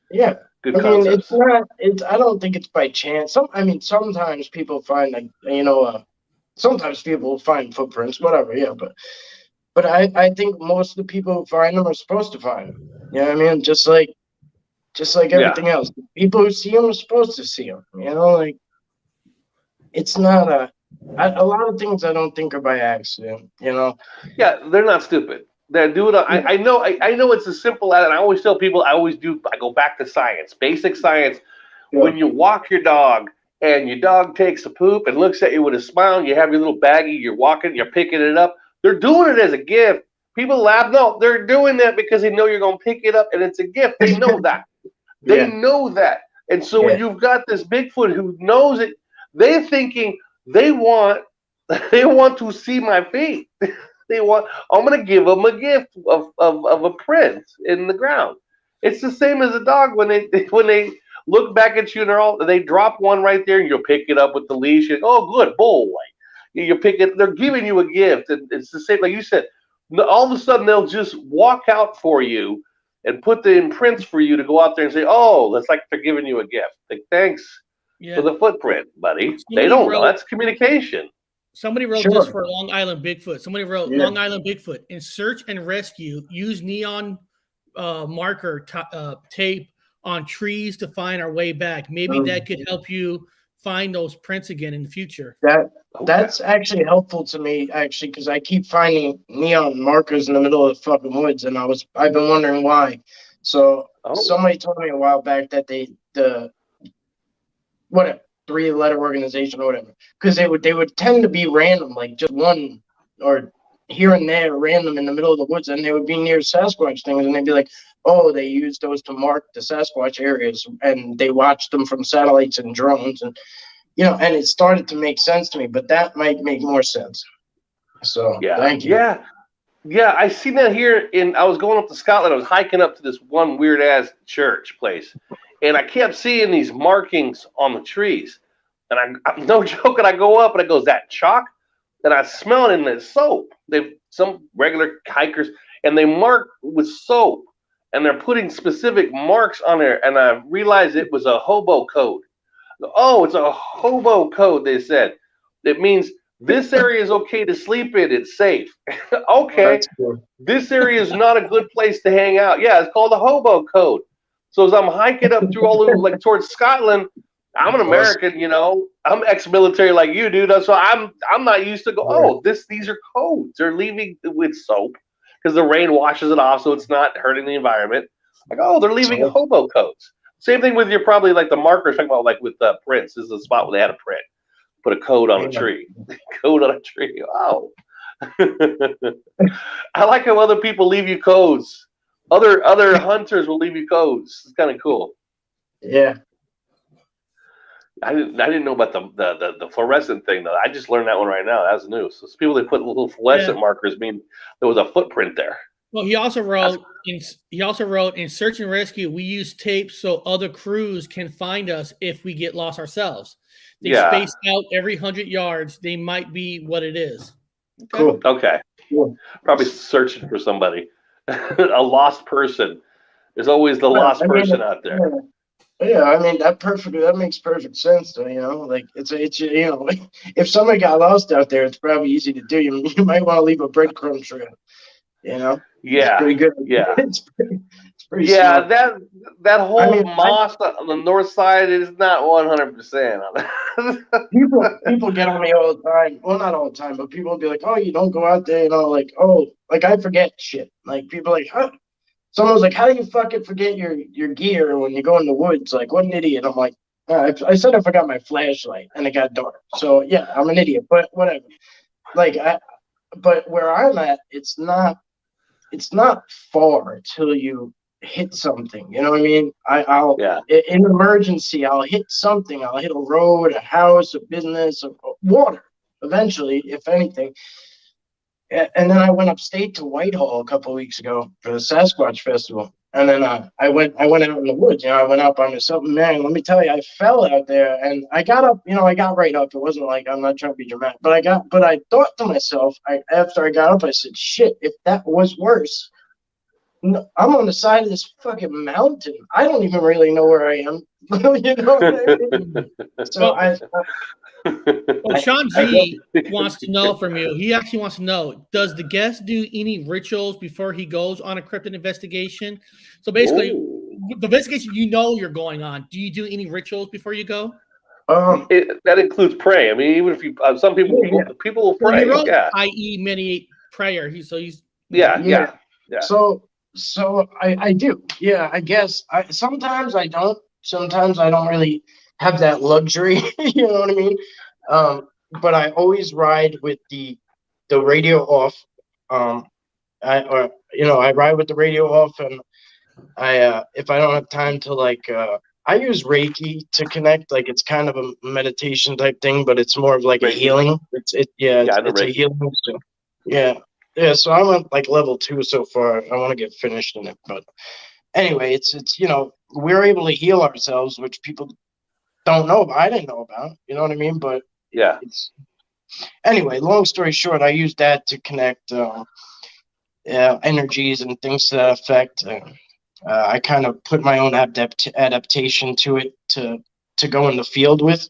Yeah. Good concepts. I don't think it's by chance. Sometimes people find, like, sometimes people find footprints, whatever. Yeah. But I think most of the people who find them are supposed to find them. You know what I mean? Just like everything else. People who see them are supposed to see them. Like, it's not a lot of things I don't think are by accident, Yeah, they're not stupid. They're doing I know it's as simple as, and I always tell people, I go back to science, basic science. Yeah. When you walk your dog and your dog takes a poop and looks at you with a smile, and you have your little baggie, you're walking, you're picking it up, they're doing it as a gift. People laugh. No, they're doing that because they know you're going to pick it up and it's a gift. They know that. They know that. And so when you've got this Bigfoot who knows it, they're thinking they want to see my feet. I'm going to give them a gift of a print in the ground. It's the same as a dog when they look back at you and they drop one right there and you'll pick it up with the leash. And, oh, good boy. You pick it. They're giving you a gift. And it's the same, like you said. All of a sudden, they'll just walk out for you and put the imprints for you to go out there and say, oh, that's like they're giving you a gift. Like, thanks for the footprint, buddy. They don't know. That's communication. Somebody wrote this for Long Island Bigfoot. Somebody wrote Long Island Bigfoot. In search and rescue, use neon marker tape on trees to find our way back. Maybe that could help you find those prints again in the future. That's actually helpful to me, because I keep finding neon markers in the middle of the fucking woods, and I've been wondering why. So somebody told me a while back that the 3-letter organization or whatever, because they would tend to be random, like just one or here and there, random in the middle of the woods, and they would be near Sasquatch things, and they'd be like, oh, they use those to mark the Sasquatch areas, and they watch them from satellites and drones, and and it started to make sense to me, but that might make more sense. So thank you. Yeah, I seen that here I was going up to Scotland. I was hiking up to this one weird ass church place, and I kept seeing these markings on the trees. And I'm no joking, I go up and I go, is that chalk? And I smell it in the soap. Some regular hikers, and they mark with soap, and they're putting specific marks on there. And I realized it was a hobo code. Oh, it's a hobo code, they said. It means this area is okay to sleep in. It's safe. Okay. This area is not a good place to hang out. Yeah, it's called a hobo code. So as I'm hiking up through all over, like towards Scotland, I'm an American, I'm ex-military like you, dude. So I'm not used to these are codes. They're leaving with soap because the rain washes it off, so it's not hurting the environment. Like, they're leaving hobo codes. Same thing with your probably like the markers talking about, like with prints. This is a spot where they had a print. Put a code on a tree. Code on a tree. Oh. I like how other people leave you codes. Other hunters will leave you codes. It's kind of cool. Yeah. I didn't know about the fluorescent thing though. I just learned that one right now. That's new. So people that put little fluorescent markers mean there was a footprint there. Well, he also wrote in search and rescue, we use tape so other crews can find us if we get lost ourselves. They space out every 100 yards. They might be what it is. Okay. Cool. Okay. Cool. Probably searching for somebody. A lost person. There's always the lost person out there. Yeah, I mean that makes perfect sense though, like it's like if somebody got lost out there, it's probably easy to do. You might want to leave a breadcrumb trail, Yeah. It's pretty good. Yeah. it's pretty smart. that whole moss on the north side is not 100%. people get on me all the time. Well, not all the time, but people will be like, "Oh, you don't go out there," like I forget shit. Like people are like, "Huh?" Someone's like, "How do you fucking forget your gear when you go in the woods?" Like, what an idiot. I'm like, I said I forgot my flashlight and it got dark. So yeah, I'm an idiot, but whatever. Like but where I'm at, it's not far till you hit something. You know what I mean? I'll in emergency, I'll hit something. I'll hit a road, a house, a business, water. Eventually, if anything. And then I went upstate to Whitehall a couple of weeks ago for the Sasquatch Festival. And then I went out in the woods. I went out by myself. Man, let me tell you, I fell out there, and I got up. I got right up. It wasn't like, I'm not trying to be dramatic, but I thought to myself, after I got up, I said, "Shit, if that was worse, I'm on the side of this fucking mountain. I don't even really know where I am." You know what I mean? So well, Sean G wants to know from you. He actually wants to know, does the guest do any rituals before he goes on a cryptid investigation? So basically, the investigation you're going on, do you do any rituals before you go? That includes pray. I mean, even if you, some people will pray. Well, he wrote, i.e., many prayer. He's yeah. So I do. Yeah, I guess. Sometimes I don't. Sometimes I don't really have that luxury. You know what I mean? But I always ride with the radio off. I ride with the radio off, and if I don't have time to I use Reiki to connect. Like, it's kind of a meditation type thing, but it's more of like Reiki. A healing. It's a healing. So, yeah. So I'm at like level 2 so far. I want to get finished in it, but anyway, it's we're able to heal ourselves, which people don't know about. I didn't know about. You know what I mean? But yeah. Anyway, long story short, I use that to connect energies and things to that effect. I kind of put my own adaptation to it to go in the field with.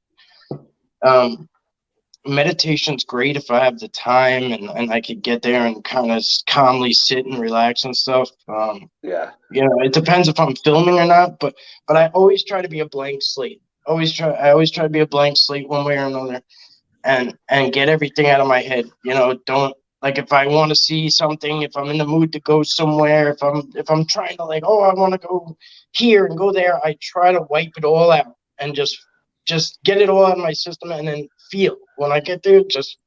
Meditation's great if I have the time and I could get there and kind of calmly sit and relax and stuff. It depends if I'm filming or not, but I always try to be a blank slate. I always try to be a blank slate one way or another, and get everything out of my head. Don't, like, if I want to see something, if I'm in the mood to go somewhere, if I'm trying to, like, I want to go here and go there, I try to wipe it all out and just get it all out of my system, and then feel. When I get there, just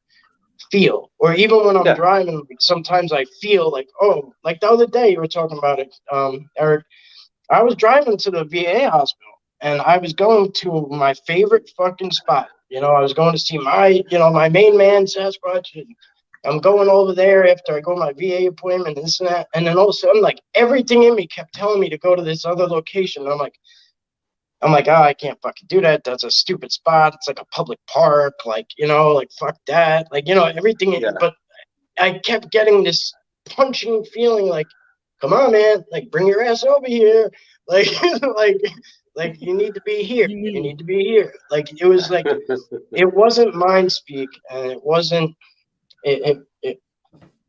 feel. Or even when I'm driving, sometimes I feel like, like the other day you were talking about it, Eric. I was driving to the VA hospital, and I was going to my favorite fucking spot. I was going to see my main man, Sasquatch, and I'm going over there after I go to my VA appointment, this and that. And then all of a sudden, like, everything in me kept telling me to go to this other location. And I'm like, I can't fucking do that. That's a stupid spot. It's like a public park. Like, fuck that. Like, everything. Yeah. But I kept getting this punching feeling like, come on, man. Like, bring your ass over here. Like, like you need to be here. You need to be here. Like, it was like, it wasn't mind speak. And it wasn't, it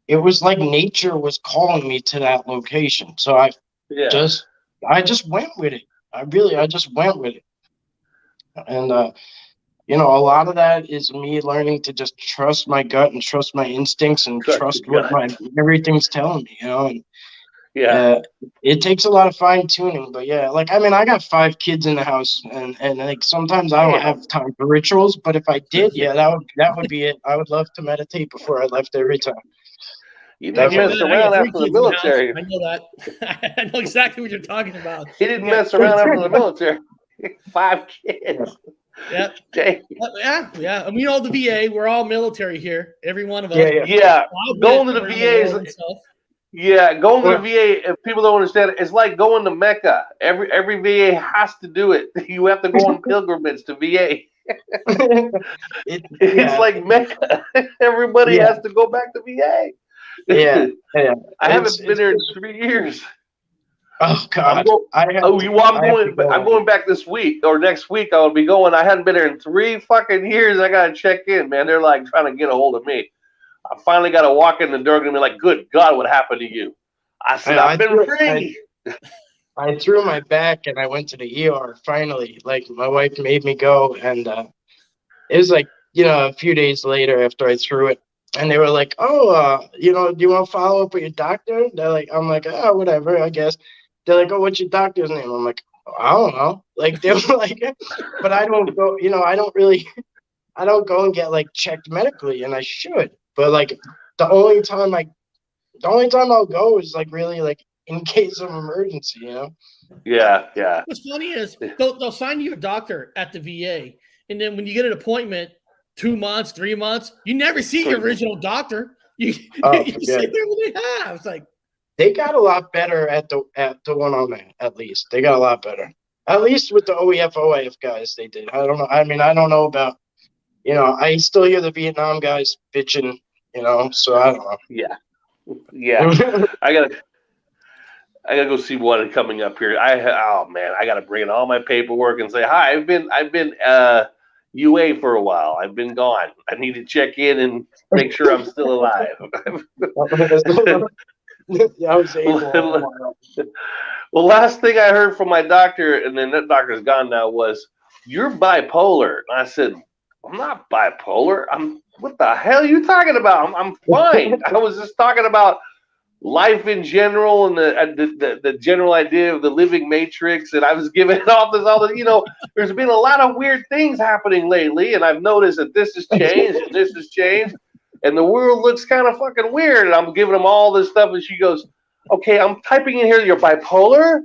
was like nature was calling me to that location. So I just went with it. I just went with it. And, a lot of that is me learning to just trust my gut and trust my instincts and trust what everything's telling me, and it takes a lot of fine tuning, but I got 5 kids in the house, and like sometimes I don't have time for rituals, but if I did, that would be it. I would love to meditate before I left every time. You didn't mess around after the military. I know that. I know exactly what you're talking about. He didn't mess around after the military. 5 kids. Yep. Yeah. And we know the VA. We're all military here. Every one of us. Yeah. Going to the VA is. Going to the VA. If people don't understand it, it's like going to Mecca. Every VA has to do it. You have to go on pilgrimage to VA. It's like Mecca. Everybody has to go back to VA. Yeah. I haven't been there in 3 years. Oh God! I'm going back this week or next week. I'll be going. I hadn't been there in 3 fucking years. I gotta check in, man. They're like trying to get a hold of me. I finally got to walk in the door and be like, "Good God, what happened to you?" I said, "I've been free." I threw my back and I went to the ER finally. Like, my wife made me go, and it was like a few days later after I threw it. And they were like, do you want to follow up with your doctor? I'm like, whatever, I guess. They're like, what's your doctor's name? I'm like, I don't know. Like they were like, but I don't go. I don't really. I don't go and get like checked medically, and I should. But like the only time I'll go is like really like in case of emergency. Yeah. What's funny is they'll sign you a doctor at the VA, and then when you get an appointment, 2 months, 3 months, you never see your original doctor. You sit there when they have. It's like they got a lot better at the one I'm at. At least they got a lot better. At least with the OEF guys, they did. I don't know. I mean, I don't know about. I still hear the Vietnam guys bitching. So I don't know. Yeah. I gotta go see one coming up here. I gotta bring in all my paperwork and say hi. I've been UA for a while. I've been gone. I need to check in and make sure I'm still alive. I was able. Well, last thing I heard from my doctor, and then that doctor's gone now, was you're bipolar. And I said, I'm not bipolar. What the hell are you talking about? I'm fine. I was just talking about life in general and the general idea of the living matrix, and I was giving off all there's been a lot of weird things happening lately, and I've noticed that this has changed and this has changed, and the world looks kind of fucking weird, and I'm giving them all this stuff, and she goes, okay, I'm typing in here you're bipolar,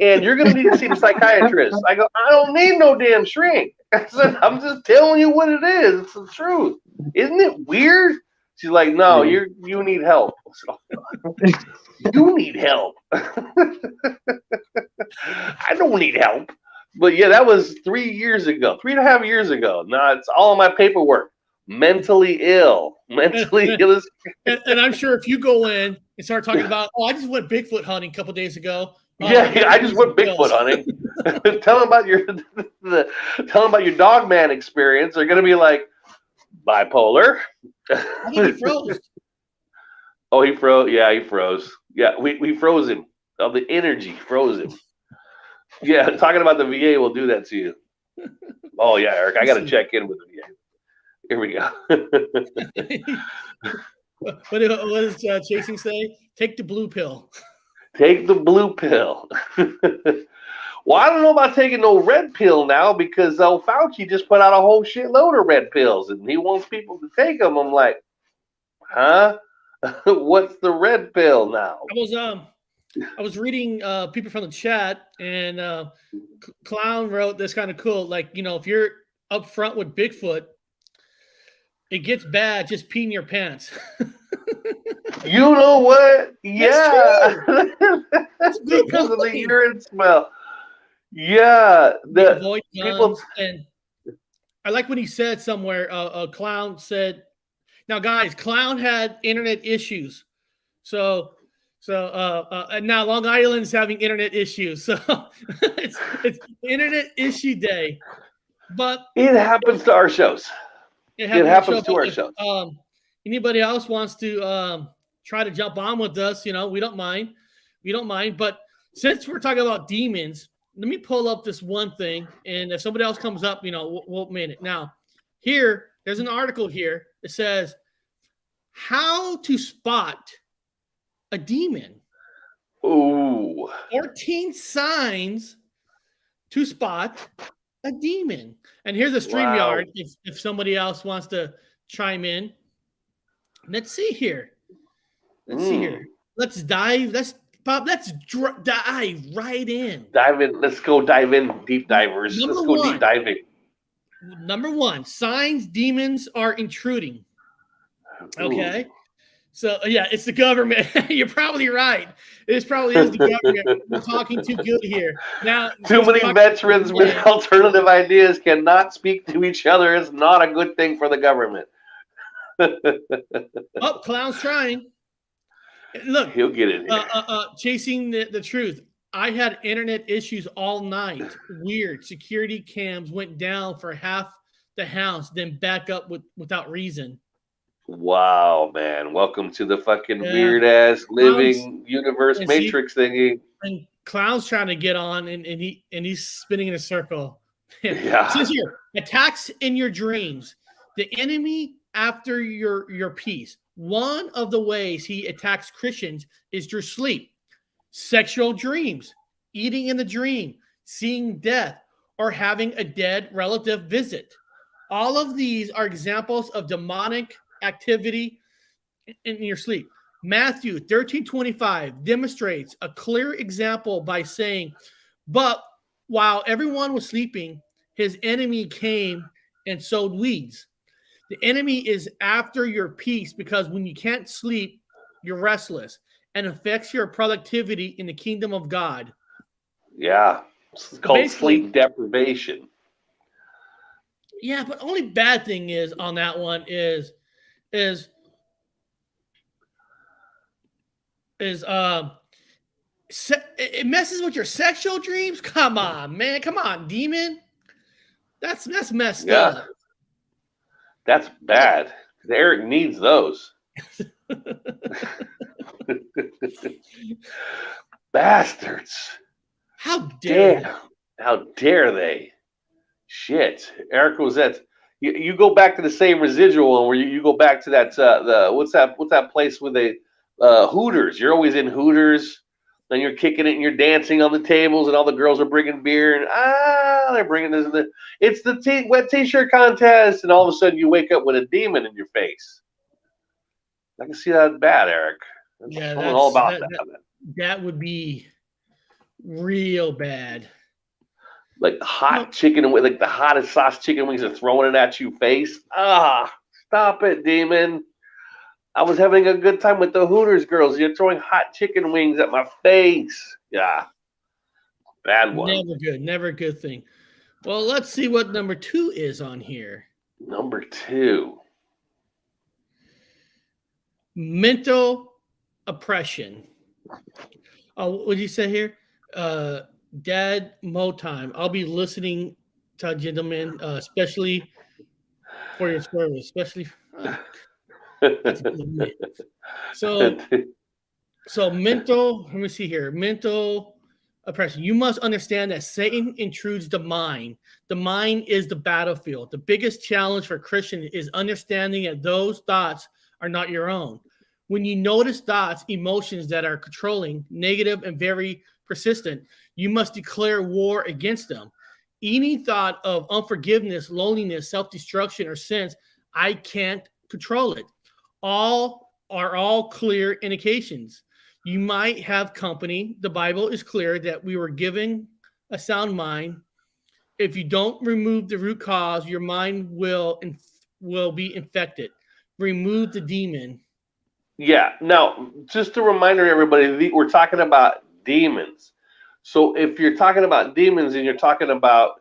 and you're going to need to see the psychiatrist. I go, I don't need no damn shrink. I said, I'm just telling you what it is. It's the truth. Isn't it weird? She's like, no, you need help. So, you need help. I don't need help. But yeah, that was 3 years ago, 3.5 years ago. Now it's all in my paperwork. Mentally ill. Mentally ill. And I'm sure if you go in and start talking about, I just went Bigfoot hunting a couple days ago. I just went Bigfoot hunting. Tell them about your dog man experience. They're gonna be like, bipolar. I think he froze. Oh, he froze. Yeah, he froze. Yeah, we froze him. Of the energy, froze him. Yeah, talking about the VA will do that to you. Oh yeah, Eric, I got to check in with the VA. Here we go. What does Chasing say? Take the blue pill. Take the blue pill. Well, I don't know about taking no red pill now because Fauci just put out a whole shitload of red pills and he wants people to take them. I'm like, huh? What's the red pill now? I was reading people from the chat, and Clown wrote this kind of cool. Like, if you're up front with Bigfoot, it gets bad. Just pee in your pants. You know what? Yeah. That's because of the urine smell. Yeah. Avoid guns. And I like when he said somewhere, Clown said, now guys, Clown had internet issues. So and now Long Island's having internet issues. So it's internet issue day. But it happens to our shows. It happens to our shows. Anybody else wants to try to jump on with us, we don't mind. We don't mind. But since we're talking about demons, let me pull up this one thing. And if somebody else comes up, we'll man it. Now, there's an article here that says how to spot a demon. Ooh. 14 signs to spot a demon. And here's a StreamYard if somebody else wants to chime in. Let's see here. Let's dive. Dive right in. Dive in. Let's go dive in, deep divers. Let's go deep diving. Number 1, signs demons are intruding. Okay. Ooh. So, yeah, it's the government. You're probably right. It probably is the government. We're talking too good here. Now, too many veterans with alternative ideas cannot speak to each other. It's not a good thing for the government. Oh, Clown's trying. Look, he'll get it. Chasing the truth. I had internet issues all night. Weird. Security cams went down for half the house, then back up without reason. Wow, man. Welcome to the fucking weird ass living universe matrix thingy. And Clown's trying to get on and he's spinning in a circle. Yeah. It says here, attacks in your dreams. The enemy after your peace. One of the ways he attacks Christians is through sleep, sexual dreams, eating in the dream, seeing death, or having a dead relative visit. All of these are examples of demonic activity in your sleep. Matthew 13:25 demonstrates a clear example by saying, "But while everyone was sleeping, his enemy came and sowed weeds." The enemy is after your peace because when you can't sleep, you're restless and affects your productivity in the kingdom of God. Yeah, it's called sleep deprivation. Yeah, but only bad thing is on that one is it messes with your sexual dreams. Come on, man. Come on, demon. That's messed up. That's bad. Eric needs those. Bastards. How dare they? How dare they? Shit. Eric was at you go back to the same residual one where you go back to that what's that place with the Hooters. You're always in Hooters. Then you're kicking it and you're dancing on the tables and all the girls are bringing beer and they're bringing this. It's the wet t-shirt contest and all of a sudden you wake up with a demon in your face. I can see that bad, Eric. Yeah, I'm all about that. That would be real bad. Like hot chicken with like the hottest sauce chicken wings are throwing it at you face. Stop it, demon. I was having a good time with the Hooters girls. You're throwing hot chicken wings at my face. Yeah. Bad one. Never a good thing. Well, let's see what number 2 is on here. Number 2. Mental oppression. What did you say here? Dad Mo time. I'll be listening to gentlemen, especially for your service, especially. So mental. Let me see here. Mental oppression. You must understand that Satan intrudes the mind. The mind is the battlefield. The biggest challenge for Christians is understanding that those thoughts are not your own. When you notice thoughts, emotions that are controlling, negative, and very persistent, you must declare war against them. Any thought of unforgiveness, loneliness, self-destruction, or sense, I can't control it. All clear indications. You might have company. The Bible is clear that we were given a sound mind. If you don't remove the root cause, your mind will be infected. Remove the demon. Yeah. Now, just a reminder, everybody, we're talking about demons. So if you're talking about demons and you're talking about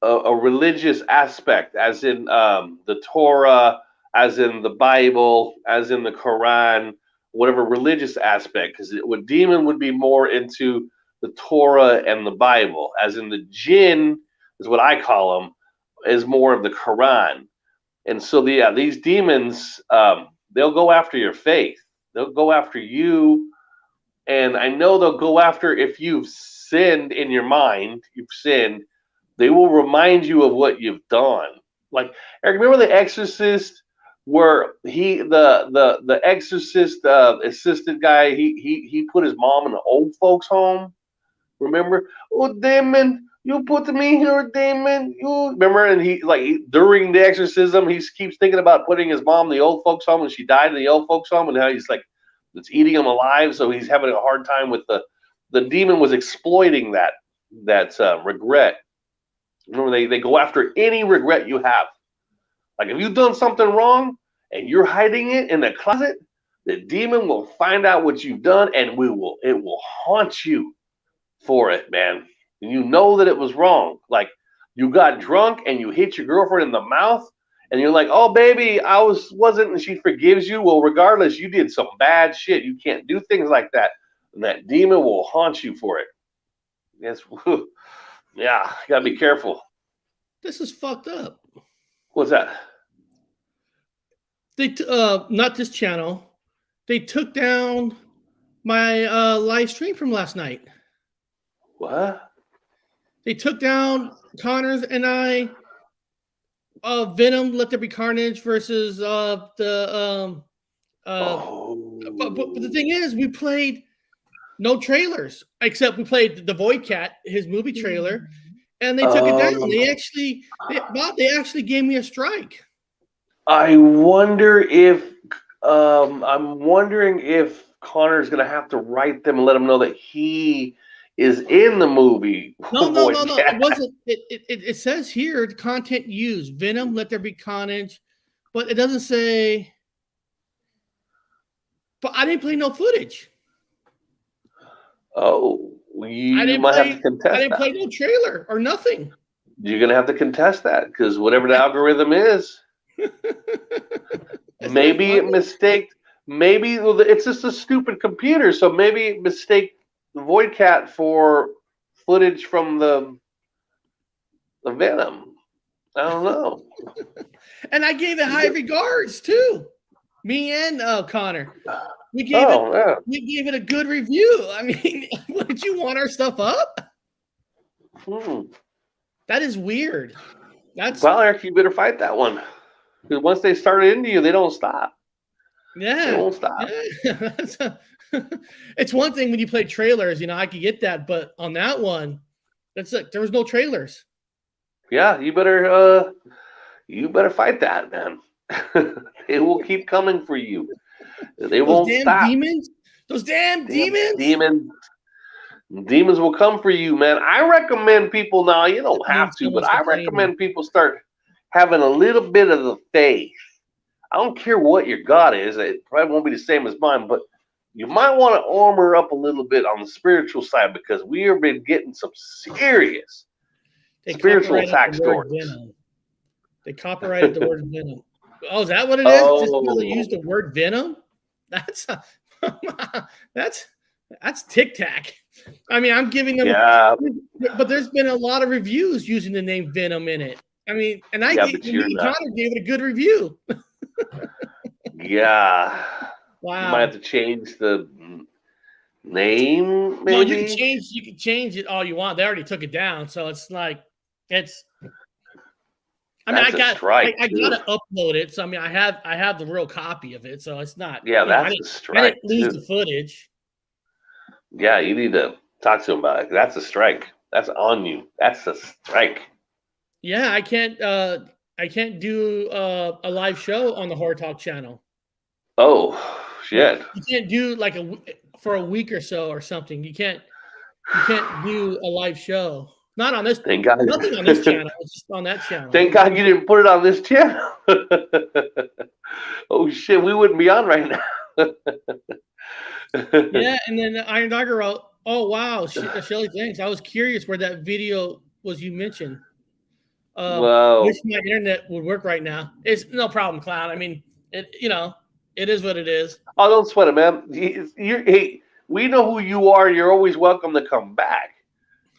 a religious aspect, as in the Torah, as in the Bible, as in the Quran, whatever religious aspect, because what demon would be more into the Torah and the Bible, as in the jinn is what I call them, is more of the Quran. And so these demons, they'll go after your faith. They'll go after you. And I know they'll go after if you've sinned in your mind, you've sinned, they will remind you of what you've done. Like, Eric, remember The Exorcist, where the Exorcist assistant guy, he put his mom in an old folks home. Remember? Oh, demon, you put me here, demon. You remember? And during the exorcism, he keeps thinking about putting his mom in the old folks home, and she died in the old folks home, and now he's like, it's eating him alive. So he's having a hard time with the demon was exploiting that regret. Remember, they go after any regret you have. Like if you've done something wrong and you're hiding it in the closet, the demon will find out what you've done and it will haunt you for it, man. And you know that it was wrong. Like you got drunk and you hit your girlfriend in the mouth and you're like, oh baby, I wasn't, and she forgives you. Well, regardless, you did some bad shit. You can't do things like that. And that demon will haunt you for it. Yes. Yeah, you gotta be careful. This is fucked up. What's that? They not this channel. They took down my live stream from last night. What? They took down Connors and I. Venom, Let There Be Carnage versus But the thing is, we played No trailers, except we played the Void Cat, his movie trailer, and they took it down. They actually gave me a strike. I wonder if I'm wondering if Connor's gonna have to write them and let them know that he is in the movie. No. It wasn't. It says here the content used Venom, Let There Be Carnage, but it doesn't say. But I didn't play no footage. Oh, you might have to contest. I didn't play no trailer or nothing. You're gonna have to contest that because whatever the algorithm is, maybe it mistaked. Maybe it's just a stupid computer, so maybe it mistake the Void Cat for footage from the Venom. I don't know. And I gave it high regards too. Me and Connor. We gave it a good review. I mean, did you want our stuff up? That is weird. Well, Eric, you better fight that one. Because once they start into you, they don't stop. Yeah. They won't stop. Yeah. It's one thing when you play trailers, I could get that, but on that one, that's like there was no trailers. Yeah, you better fight that, man. They will keep coming for you. They won't stop. Those damn demons. Demons will come for you, man. I recommend people now. You don't have to, but I recommend people start having a little bit of the faith. I don't care what your God is. It probably won't be the same as mine, but you might want to armor up a little bit on the spiritual side because we have been getting some serious spiritual attack stories. They copyrighted the word Venom. Oh, is that what it is? Just because they use the word Venom? That's Tic Tac. I mean, I'm giving them. Yeah. But there's been a lot of reviews using the name Venom in it. I mean, and Connor gave it a good review. Yeah. Wow. You might have to change the name. Maybe? No, you can change it all you want. They already took it down, so it's like it's. I mean, I got to upload it. So I mean, I have the real copy of it, so it's not. Yeah, that's a strike. I didn't lose the footage. Yeah, you need to talk to him about it. That's a strike. That's on you. That's a strike. Yeah, I can't do a live show on the Horror Talk channel. Oh shit! You can't do like for a week or so or something. You can't do a live show. Not on this. Thank God. Nothing on this channel. It's just on that channel. Thank God you didn't put it on this channel. Oh shit, we wouldn't be on right now. Yeah, and then Iron Dogger wrote, "Oh wow, Shelly, thanks. I was curious where that video was you mentioned. Wow. Wish my internet would work right now. It's no problem, Clown. I mean, it is what it is. Oh, don't sweat it, man. Hey, we know who you are. You're always welcome to come back,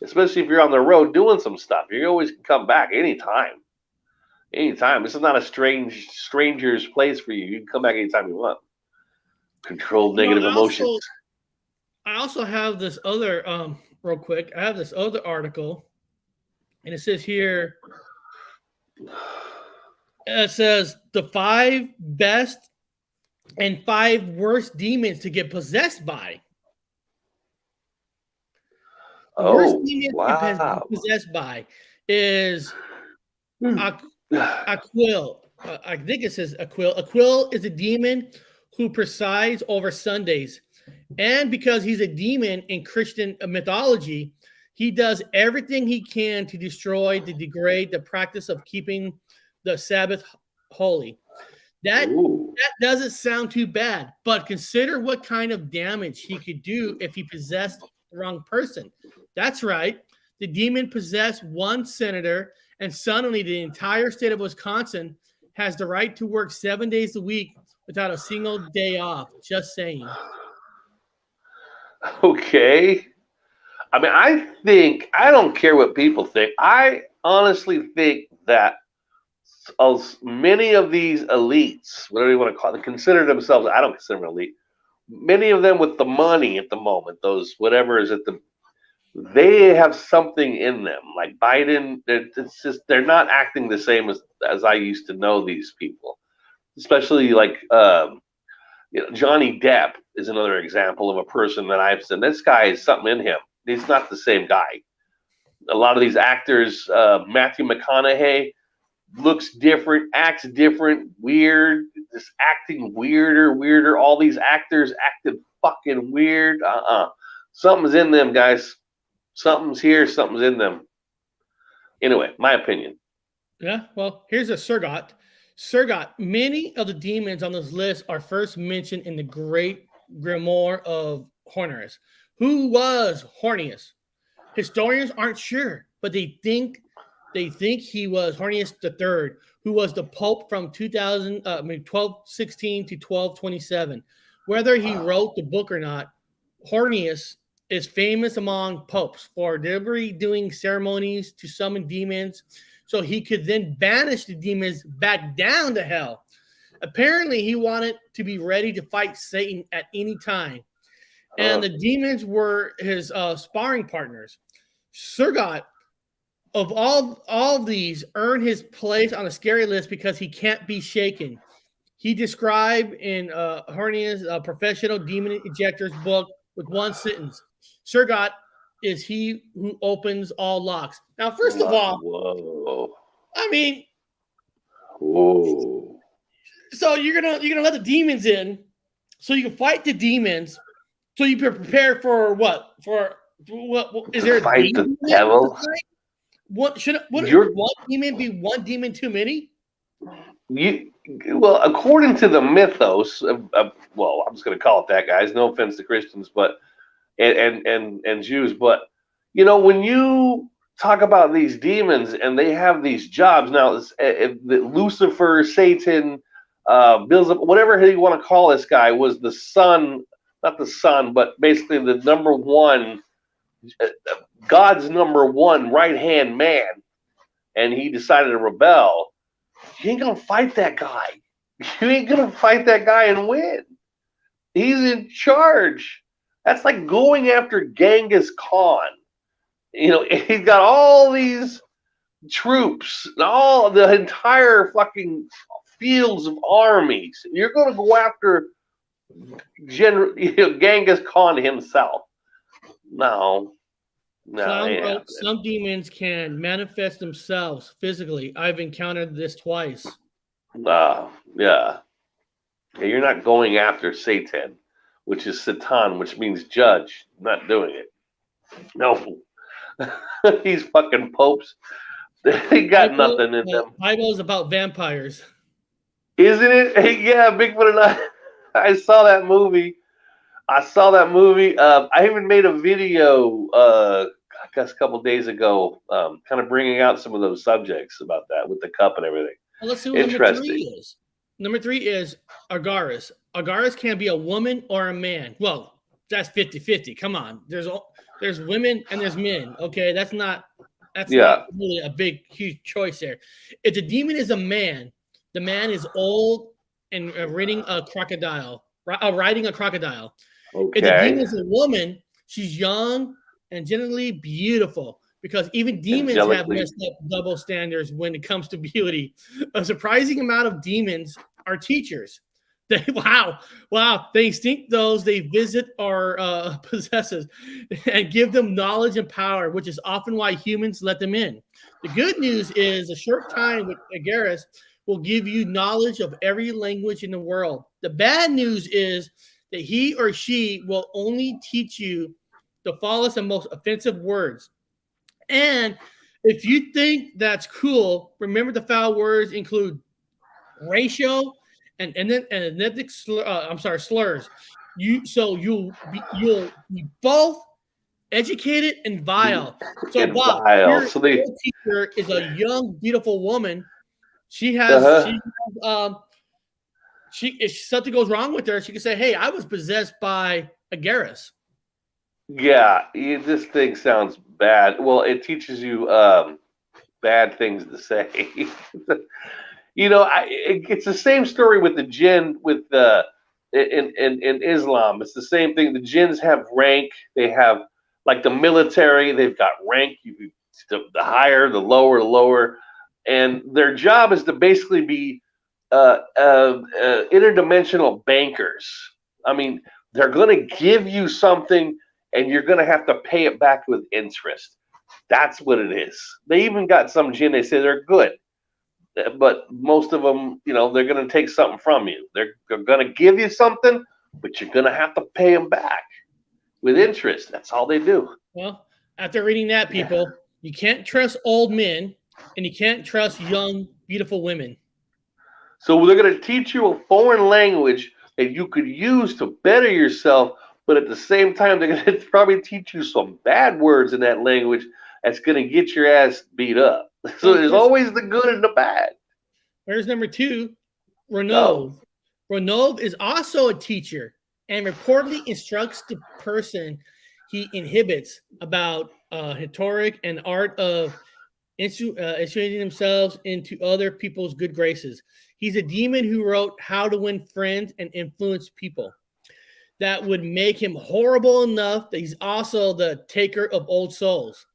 especially if you're on the road doing some stuff. You always come back anytime. Anytime. This is not a stranger's place for you. You can come back anytime you want. Control negative emotions. I also have this other real quick. I have this other article, and it says here. It says the 5 best and 5 worst demons to get possessed by. Worst demon to be possessed by is Aquil. I think it says Aquil. Aquil is a demon who presides over Sundays. And because he's a demon in Christian mythology, he does everything he can to destroy, to degrade the practice of keeping the Sabbath holy. That doesn't sound too bad, but consider what kind of damage he could do if he possessed the wrong person. That's right. The demon possessed one senator, and suddenly the entire state of Wisconsin has the right to work 7 days a week without a single day off. Just saying. Okay. I mean, I don't care what people think. I honestly think that many of these elites, whatever you want to call them, consider themselves, I don't consider them elite. Many of them with the money at the moment, those whatever is at the, they have something in them. Like Biden, they're not acting the same as I used to know these people. Especially like Johnny Depp. is another example of a person that I've said, this guy is something in him. He's not the same guy. A lot of these actors, Matthew McConaughey, looks different, acts different, weird, just acting weirder. All these actors acted fucking weird. Something's in them, guys. Something's here, something's in them. Anyway, my opinion. Yeah, well, here's a Surgot. Surgot, many of the demons on this list are first mentioned in the Great Grimoire of Hornus. Who was Hornius? Historians aren't sure, but they think he was Hornius III, who was the Pope from 1216 to 1227. Whether he wrote the book or not, Hornius is famous among popes for deliberately doing ceremonies to summon demons so he could then banish the demons back down to hell. Apparently, he wanted to be ready to fight Satan at any time. And the demons were his sparring partners. Surgot, of all of these, earned his place on a scary list because he can't be shaken. He described in Hornius' professional demon ejector's book with one sentence: Surgot is he who opens all locks. Now, first of all, I mean, so you're gonna let the demons in, so you can fight the demons, so you can prepare for what? For what is there? Fight the devil. What wouldn't one demon be one demon too many? Well, according to the mythos of well, I'm just going to call it that, guys. No offense to Christians, but and Jews, but you know, when you talk about these demons and they have these jobs now, Lucifer, Satan, Beelzebub, whatever you want to call this guy, was the son, not the son, but basically the number one, God's number one right-hand man, and he decided to rebel. You ain't gonna fight that guy. You ain't gonna fight that guy and win. He's in charge. That's like going after Genghis Khan. You know, he's got all these troops, all the entire fucking fields of armies. You're gonna go after Genghis Khan himself. No. Some demons can manifest themselves physically. I've encountered this twice. Yeah. You're not going after Satan, which is Satan, which means judge. I'm not doing it. No. These fucking popes, they got nothing in them. Bible is about vampires. Isn't it? Yeah, Bigfoot and I saw that movie. I even made a video, I guess a couple days ago, kind of bringing out some of those subjects about that with the cup and everything. Well, let's see what number 3 is. Number 3 is Agaris. Agaris can be a woman or a man. Well, that's 50-50. Come on. There's women and there's men. Okay, that's not really a big, huge choice there. If the demon is a man, the man is old and riding a crocodile. Okay. If the demon is a woman, she's young and generally beautiful, because even demons have messed up double standards when it comes to beauty. A surprising amount of demons are teachers. They extinct those they visit or possesses and give them knowledge and power, which is often why humans let them in. The good news is a short time with Agaris will give you knowledge of every language in the world. The bad news is that he or she will only teach you the foulest and most offensive words. And if you think that's cool, remember the foul words include racial and ethnic slurs. You'll be both educated and vile. So Bob, your teacher is a young, beautiful woman. She has if something goes wrong with her, she can say, "Hey, I was possessed by Agaris." Yeah, this thing sounds bad. Well, it teaches you bad things to say. You know, it's the same story with the jinn in Islam. It's the same thing. The jinns have rank. They have, like the military, they've got rank. The higher, the lower. And their job is to basically be interdimensional bankers. I mean, they're going to give you something, and you're going to have to pay it back with interest. That's what it is. They even got some jinn. They say they're good, but most of them, they're going to take something from you. They're going to give you something, but you're going to have to pay them back with interest. That's all they do. Well, after reading that, people, you can't trust old men, and you can't trust young, beautiful women. So they're going to teach you a foreign language that you could use to better yourself, but at the same time, they're going to probably teach you some bad words in that language that's going to get your ass beat up. So there's always the good and the bad. Where's number 2? Renaud. Renaud is also a teacher and reportedly instructs the person he inhibits about rhetoric and art of insinuating themselves into other people's good graces. He's a demon who wrote How to Win Friends and Influence People. That would make him horrible enough that he's also the taker of old souls.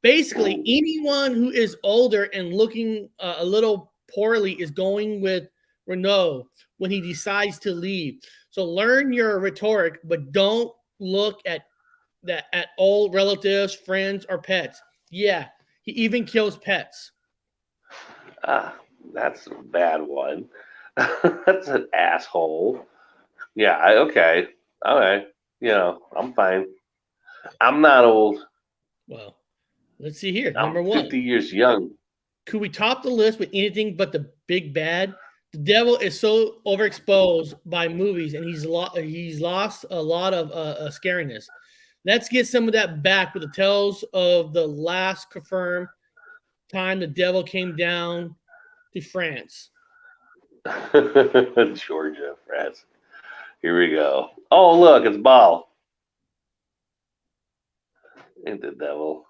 Basically, anyone who is older and looking a little poorly is going with Renaud when he decides to leave. So learn your rhetoric, but don't look at old relatives, friends, or pets. Yeah, he even kills pets. That's a bad one. That's an asshole. Yeah, okay. All right. I'm fine. I'm not old. Well, let's see here. I'm Number 1. 50 years young. Could we top the list with anything but the big bad? The devil is so overexposed by movies, and he's lost a lot of scariness. Let's get some of that back with the tales of the last confirmed time the devil came down to France. Georgia, France. Here we go. Oh, look, it's Baal. Ain't the devil.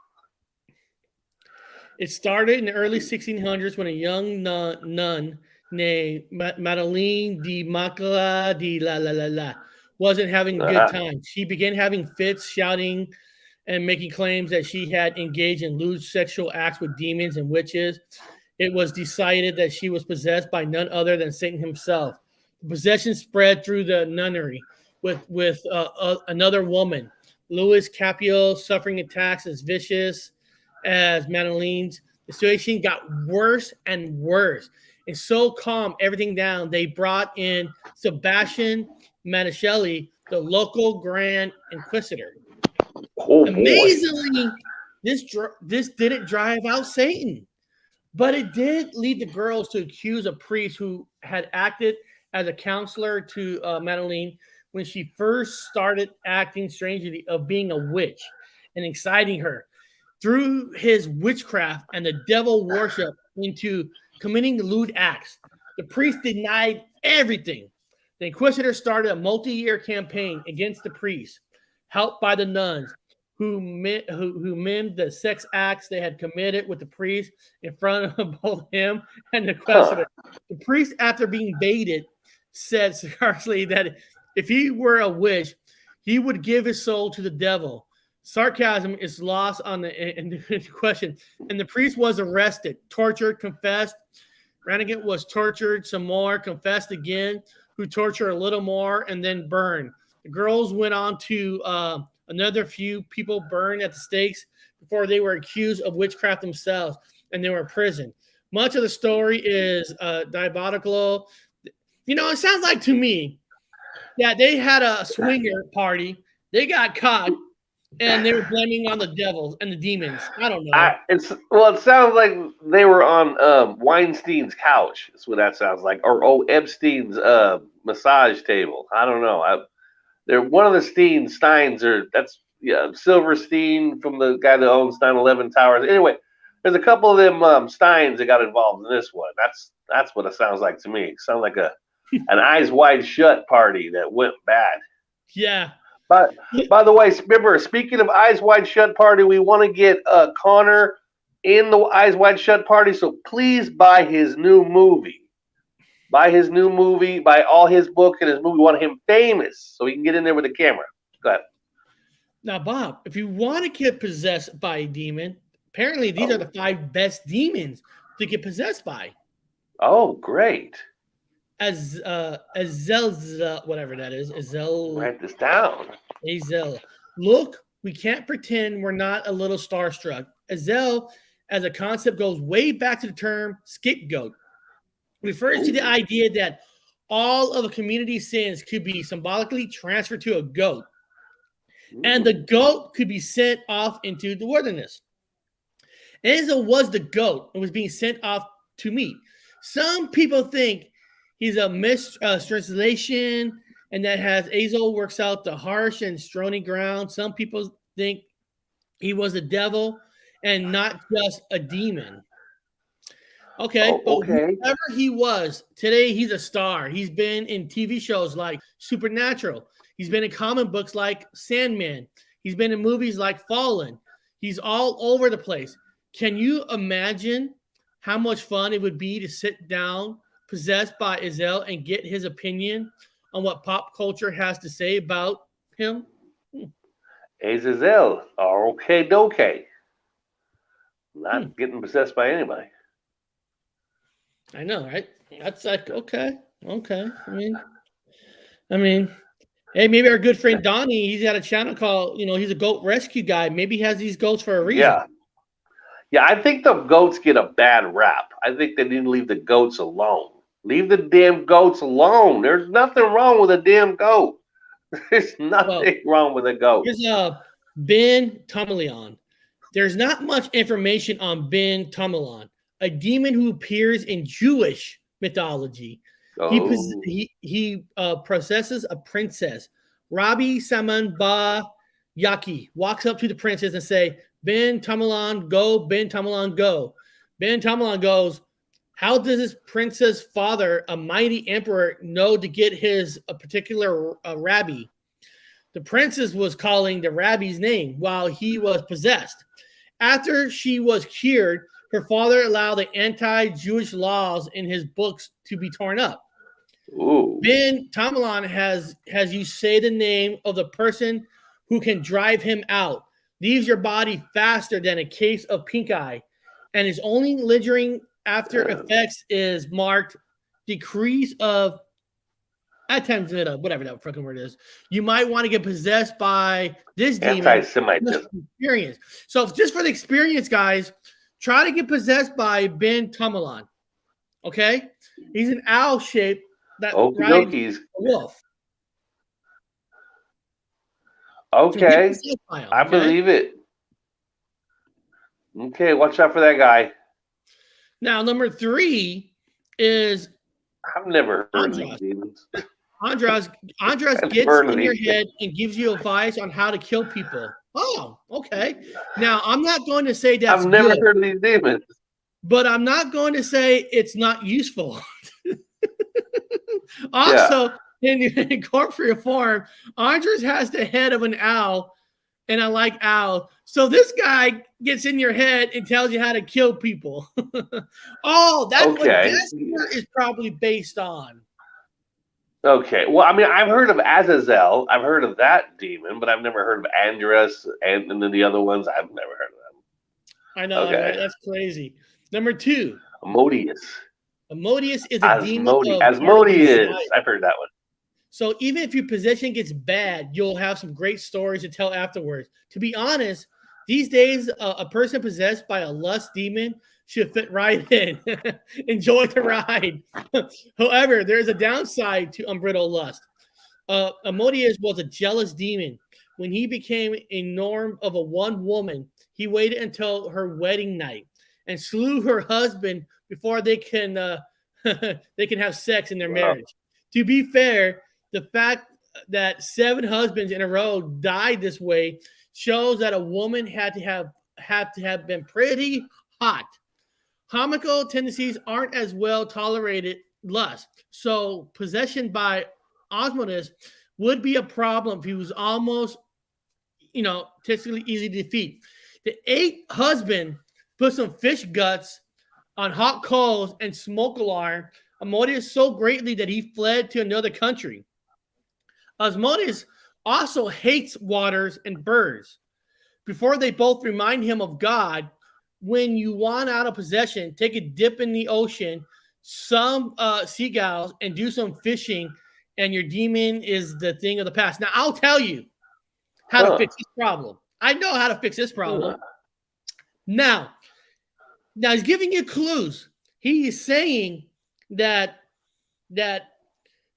It started in the early 1600s when a young nun named Madeleine de Macala de la wasn't having a good time. She began having fits, shouting, and making claims that she had engaged in lewd sexual acts with demons and witches. It was decided that she was possessed by none other than Satan himself. The possession spread through the nunnery with another woman, Louis Capio, suffering attacks as vicious as Madeleine's. The situation got worse and worse. And so calm everything down, they brought in Sebastian Maniscalco, the local Grand Inquisitor. Oh, amazingly, this didn't drive out Satan, but it did lead the girls to accuse a priest who had acted as a counselor to Madeleine when she first started acting strangely of being a witch and exciting her through his witchcraft and the devil worship into committing lewd acts. The priest denied everything. The Inquisitor started a multi-year campaign against the priest, helped by the nuns, who mimed the sex acts they had committed with the priest in front of both him and the Inquisitor. The priest, after being baited, said scarcely that if he were a witch, he would give his soul to the devil. Sarcasm is lost on the question. And the priest was arrested, tortured, confessed. Rannigan was tortured some more, confessed again, who tortured a little more, and then burned. The girls went on to another few people burned at the stakes before they were accused of witchcraft themselves, and they were imprisoned. Much of the story is diabolical. It sounds like to me that they had a swinger party. They got caught, and they were blaming on the devils and the demons. I don't know. It sounds like they were on Weinstein's couch. That's what that sounds like. Or Epstein's massage table. I don't know. They're one of the Steins, or that's Silverstein from the guy that owns 9/11 Towers. Anyway, there's a couple of them Steins that got involved in this one. That's what it sounds like to me. It sounds like an Eyes Wide Shut party that went bad. Yeah. But by the way, remember, speaking of Eyes Wide Shut party, we want to get Connor in the Eyes Wide Shut party. So please buy his new movie. Buy all his book and his movie. We want him famous so he can get in there with the camera. Go ahead. Now, Bob, if you want to get possessed by a demon, apparently these are the 5 best demons to get possessed by. Oh, great. Azelza, whatever that is. Write this down. Azel. Look, we can't pretend we're not a little starstruck. Azel, as a concept, goes way back to the term scapegoat. Refers to the idea that all of a community's sins could be symbolically transferred to a goat, and the goat could be sent off into the wilderness. Azel was the goat and was being sent off to meet. Some people think he's a mistranslation, and that has Azel works out the harsh and stony ground. Some people think he was a devil and not just a demon. Okay, but whoever he was, today he's a star. He's been in TV shows like Supernatural. He's been in comic books like Sandman. He's been in movies like Fallen. He's all over the place. Can you imagine how much fun it would be to sit down, possessed by Azel, and get his opinion on what pop culture has to say about him? Azazel, okay. Not getting possessed by anybody. I know, right? That's like okay. I mean, hey, maybe our good friend Donnie, he's got a channel called, he's a goat rescue guy. Maybe he has these goats for a reason. Yeah, I think the goats get a bad rap. I think they need to leave the goats alone. Leave the damn goats alone. There's nothing wrong with a damn goat. There's nothing wrong with a goat. Here's Ben Tomalion. There's not much information on Ben Tomalion, a demon who appears in Jewish mythology. He possesses a princess. Rabbi Saman Ba Yaki walks up to the princess and say, Ben Tomalion, go, Ben Tomalion, go. Ben Tomalion goes, how does this princess' father, a mighty emperor, know to get a particular rabbi? The princess was calling the rabbi's name while he was possessed. After she was cured, her father allowed the anti-Jewish laws in his books to be torn up. Ben Tomalion has you say the name of the person who can drive him out, leaves your body faster than a case of pink eye, and his only lingering after effects is marked decrease of attempted, whatever that fucking word is. You might want to get possessed by this demon. Anti-Semitism. Experience. So just for the experience, guys, try to get possessed by Ben Tomalion. Okay? He's an owl shape that rides a wolf. Okay. I believe it. Okay, watch out for that guy. Now, number 3 is I've never heard of these demons. Andras gets in your head and gives you advice on how to kill people. Oh, okay. Now, I'm not going to say that's I've never good, heard of these demons. but I'm not going to say it's not useful. Also, in corporeal form, Andras has the head of an owl, and I like owl. So this guy gets in your head and tells you how to kill people. Oh, that's what Destiny is probably based on. Okay. Well, I mean, I've heard of Azazel. I've heard of that demon, but I've never heard of Andras and then the other ones. I've never heard of them. I know, right? That's crazy. Number 2. Asmodeus. Asmodeus is a demon. Asmodeus. I've heard that one. So even if your possession gets bad, you'll have some great stories to tell afterwards. To be honest, these days, a person possessed by a lust demon should fit right in. Enjoy the ride. However, there is a downside to unbridled lust. Asmodeus was a jealous demon. When he became a norm of a one woman, he waited until her wedding night and slew her husband before they can have sex in their marriage. To be fair, the fact that 7 husbands in a row died this way shows that a woman had to have been pretty hot. Comical tendencies aren't as well tolerated lust. So possession by Asmodeus would be a problem if he was almost, statistically easy to defeat. The 8th husband put some fish guts on hot coals and smoke alarm Asmodeus so greatly that he fled to another country. Asmodeus also hates waters and birds. Before they both remind him of God, when you want out of possession, take a dip in the ocean some seagulls and do some fishing, and your demon is the thing of the past. Now, I'll tell you how to fix this problem. I know how to fix this problem. Now he's giving you clues. He is saying that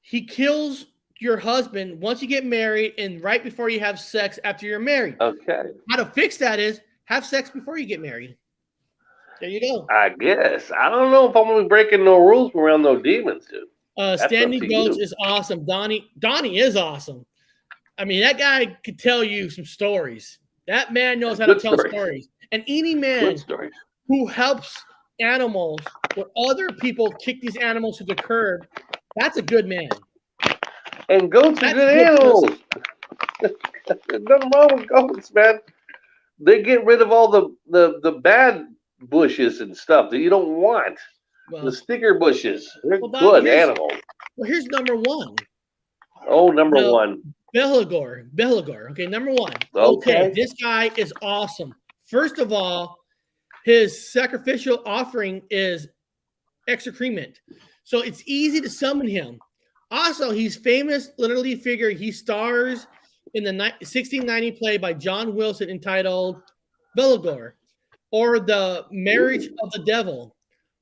he kills your husband once you get married and right before you have sex after you're married. Okay. How to fix that is have sex before you get married. There you go. I guess. I don't know if I'm going to be breaking no rules around no demons, dude. Standing Goats is awesome. Donnie is awesome. I mean, that guy could tell you some stories. That man knows how to tell stories. And any man who helps animals where other people kick these animals to the curb, that's a good man. And goats are good animals. There's nothing wrong with goats, man. They get rid of all the bad bushes and stuff that you don't want. Well, the sticker bushes. They're good animals. Well, here's number one. Oh, number one. Belagor. Okay, number one. Okay. This guy is awesome. First of all, his sacrificial offering is excrement. So it's easy to summon him. Also, he's famous literally figure. He stars in the 1690 play by John Wilson entitled Belagor, or The Marriage of the Devil.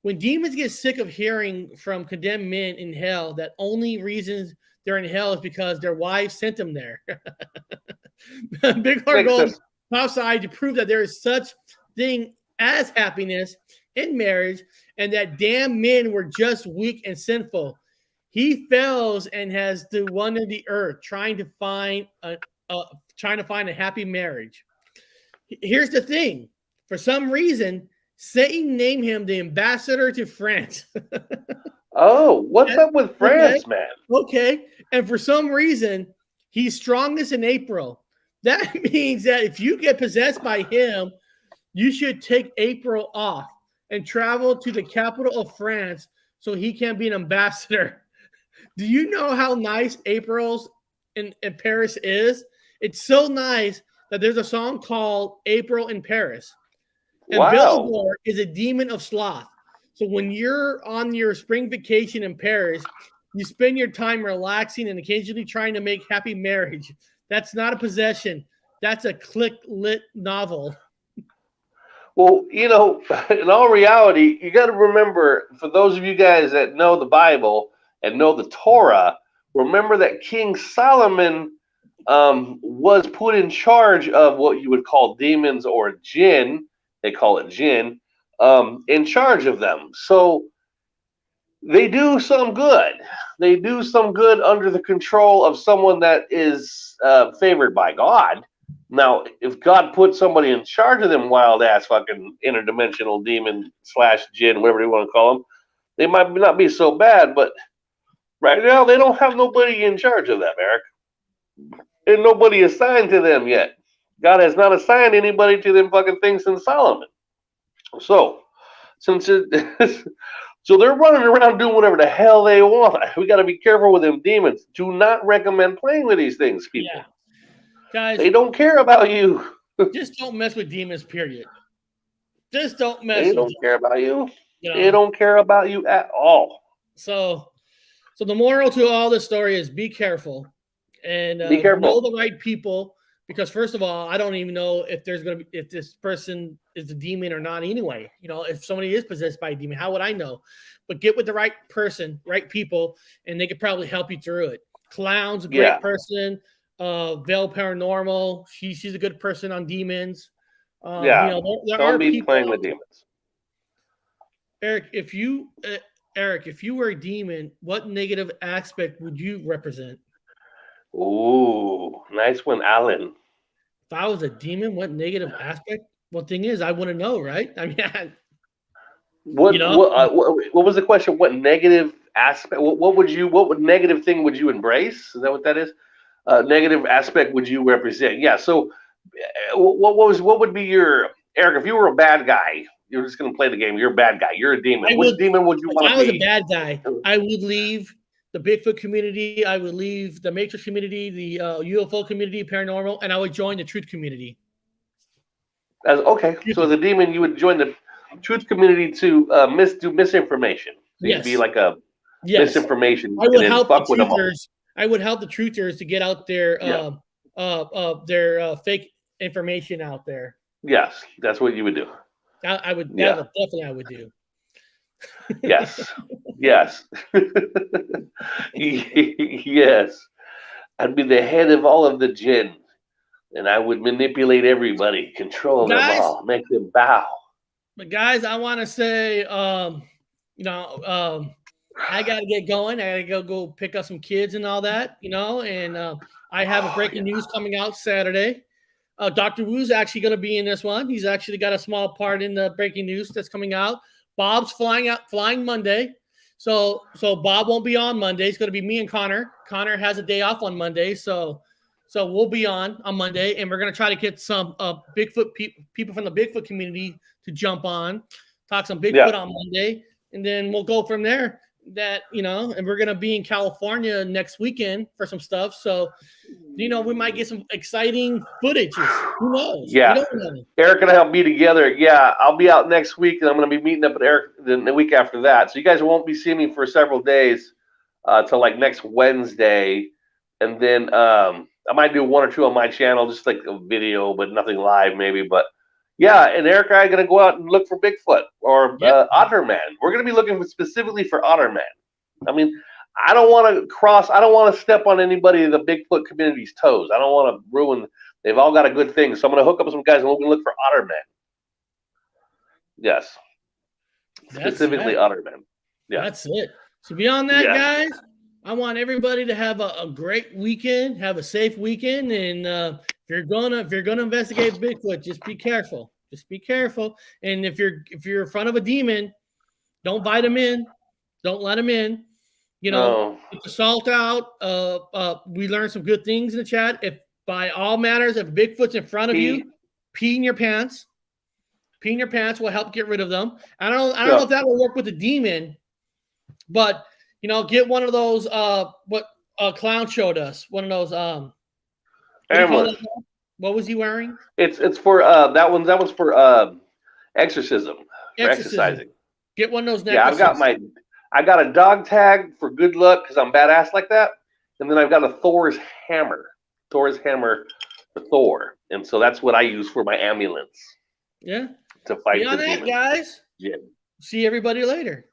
When demons get sick of hearing from condemned men in hell that only reasons they're in hell is because their wives sent them there. Big Heart Gold outside to prove that there is such thing as happiness in marriage and that damn men were just weak and sinful. He fails and has to wander the earth trying to find a happy marriage. Here's the thing. For some reason, Satan named him the ambassador to France. Oh, what's up with France, man? Okay. And for some reason, he's strongest in April. That means that if you get possessed by him, you should take April off and travel to the capital of France so he can be an ambassador. Do you know how nice April's in Paris is? It's so nice that there's a song called April in Paris. And Belagor is a demon of sloth. So when you're on your spring vacation in Paris, you spend your time relaxing and occasionally trying to make happy marriage. That's not a possession. That's a click-lit novel. Well, you know, in all reality, you got to remember, for those of you guys that know the Bible and know the Torah, remember that King Solomon was put in charge of what you would call demons or jinn. They call it jinn. In charge of them. So they do some good. They do some good under the control of someone that is favored by God. Now, if God put somebody in charge of them wild ass fucking interdimensional demon / jinn, whatever you want to call them, they might not be so bad, but right now they don't have nobody in charge of them, Eric. And nobody assigned to them yet. God has not assigned anybody to them fucking things since Solomon. So they're running around doing whatever the hell they want. We got to be careful with them demons. Do not recommend playing with these things, people. Yeah. Guys, they don't care about you. Just don't mess with demons, period. Just don't mess with them. They don't care about you. They don't care about you at all. So the moral to all this story is be careful. And be careful. Know the right people. Because first of all, I don't even know if this person is a demon or not anyway. You know, if somebody is possessed by a demon, how would I know? But get with the right person, right people, and they could probably help you through it. Clown's a great person. Veil Paranormal, she's a good person on demons. You know, there don't are be people, playing with demons. Eric, if you were a demon, what negative aspect would you represent? Ooh, nice one, Alan. If I was a demon, what negative aspect? Well, thing is, I want to know, right? I mean, what was the question? What negative aspect? What negative thing would you embrace? Is that what that is? Negative aspect would you represent? Yeah. So, what would be your Eric? If you were a bad guy, you're just going to play the game. You're a bad guy. You're a demon. Which demon would you want to be? If I was a bad guy, I would leave the Bigfoot community, I would leave the Matrix community, the UFO community, paranormal, and I would join the truth community. So as a demon, you would join the truth community to do misinformation. seems to be like a yes. misinformation. I would and help fuck the with them all. truthers. I would help the truthers to get out their fake information out there. Yes, that's what you would do. I would. Yeah. That definitely I would do. Yes. Yes. Yes. I'd be the head of all of the jinn, and I would manipulate everybody, control them all, make them bow. But guys, I want to say, I got to get going. I got to go pick up some kids and all that, and I have a breaking news coming out Saturday. Dr. Wu's actually going to be in this one. He's actually got a small part in the breaking news that's coming out. Bob's flying Monday. So Bob won't be on Monday. It's going to be me and Connor. Connor has a day off on Monday. So we'll be on Monday, and we're going to try to get some Bigfoot people from the Bigfoot community to jump on, talk some Bigfoot on Monday, and then we'll go from there. And we're going to be in California next weekend for some stuff. So, we might get some exciting footages. Who knows? Yeah. We don't know. Eric and I will be together. Yeah, I'll be out next week, and I'm going to be meeting up with Eric the week after that. So you guys won't be seeing me for several days till like next Wednesday. And then I might do one or two on my channel, just like a video, but nothing live maybe. But yeah, and Eric and I are going to go out and look for Bigfoot or Otterman. We're going to be looking specifically for Otterman. I mean, I don't want to step on anybody in the Bigfoot community's toes. I don't want to ruin. They've all got a good thing. So I'm going to hook up with some guys and we're going to look for Otterman. Yes. Specifically Otterman. Yeah. That's it. So beyond that, guys, I want everybody to have a great weekend, have a safe weekend, and if you're gonna investigate Bigfoot, just be careful. Just be careful. And if you're in front of a demon, don't bite him in. Don't let him in. Get the salt out. We learned some good things in the chat. If by all matters, if Bigfoot's in front of you, pee in your pants. Pee in your pants will help get rid of them. I don't know if that will work with the demon, but get one of those what Clown showed us. One of those what was he wearing? It's for that was for exorcism. For exercising. Get one of those necklaces. Yeah, I got a dog tag for good luck because I'm badass like that. And then I've got a Thor's hammer. Thor's hammer for Thor. And so that's what I use for my ambulance. Yeah. To fight the demon. Guys. Yeah. See everybody later.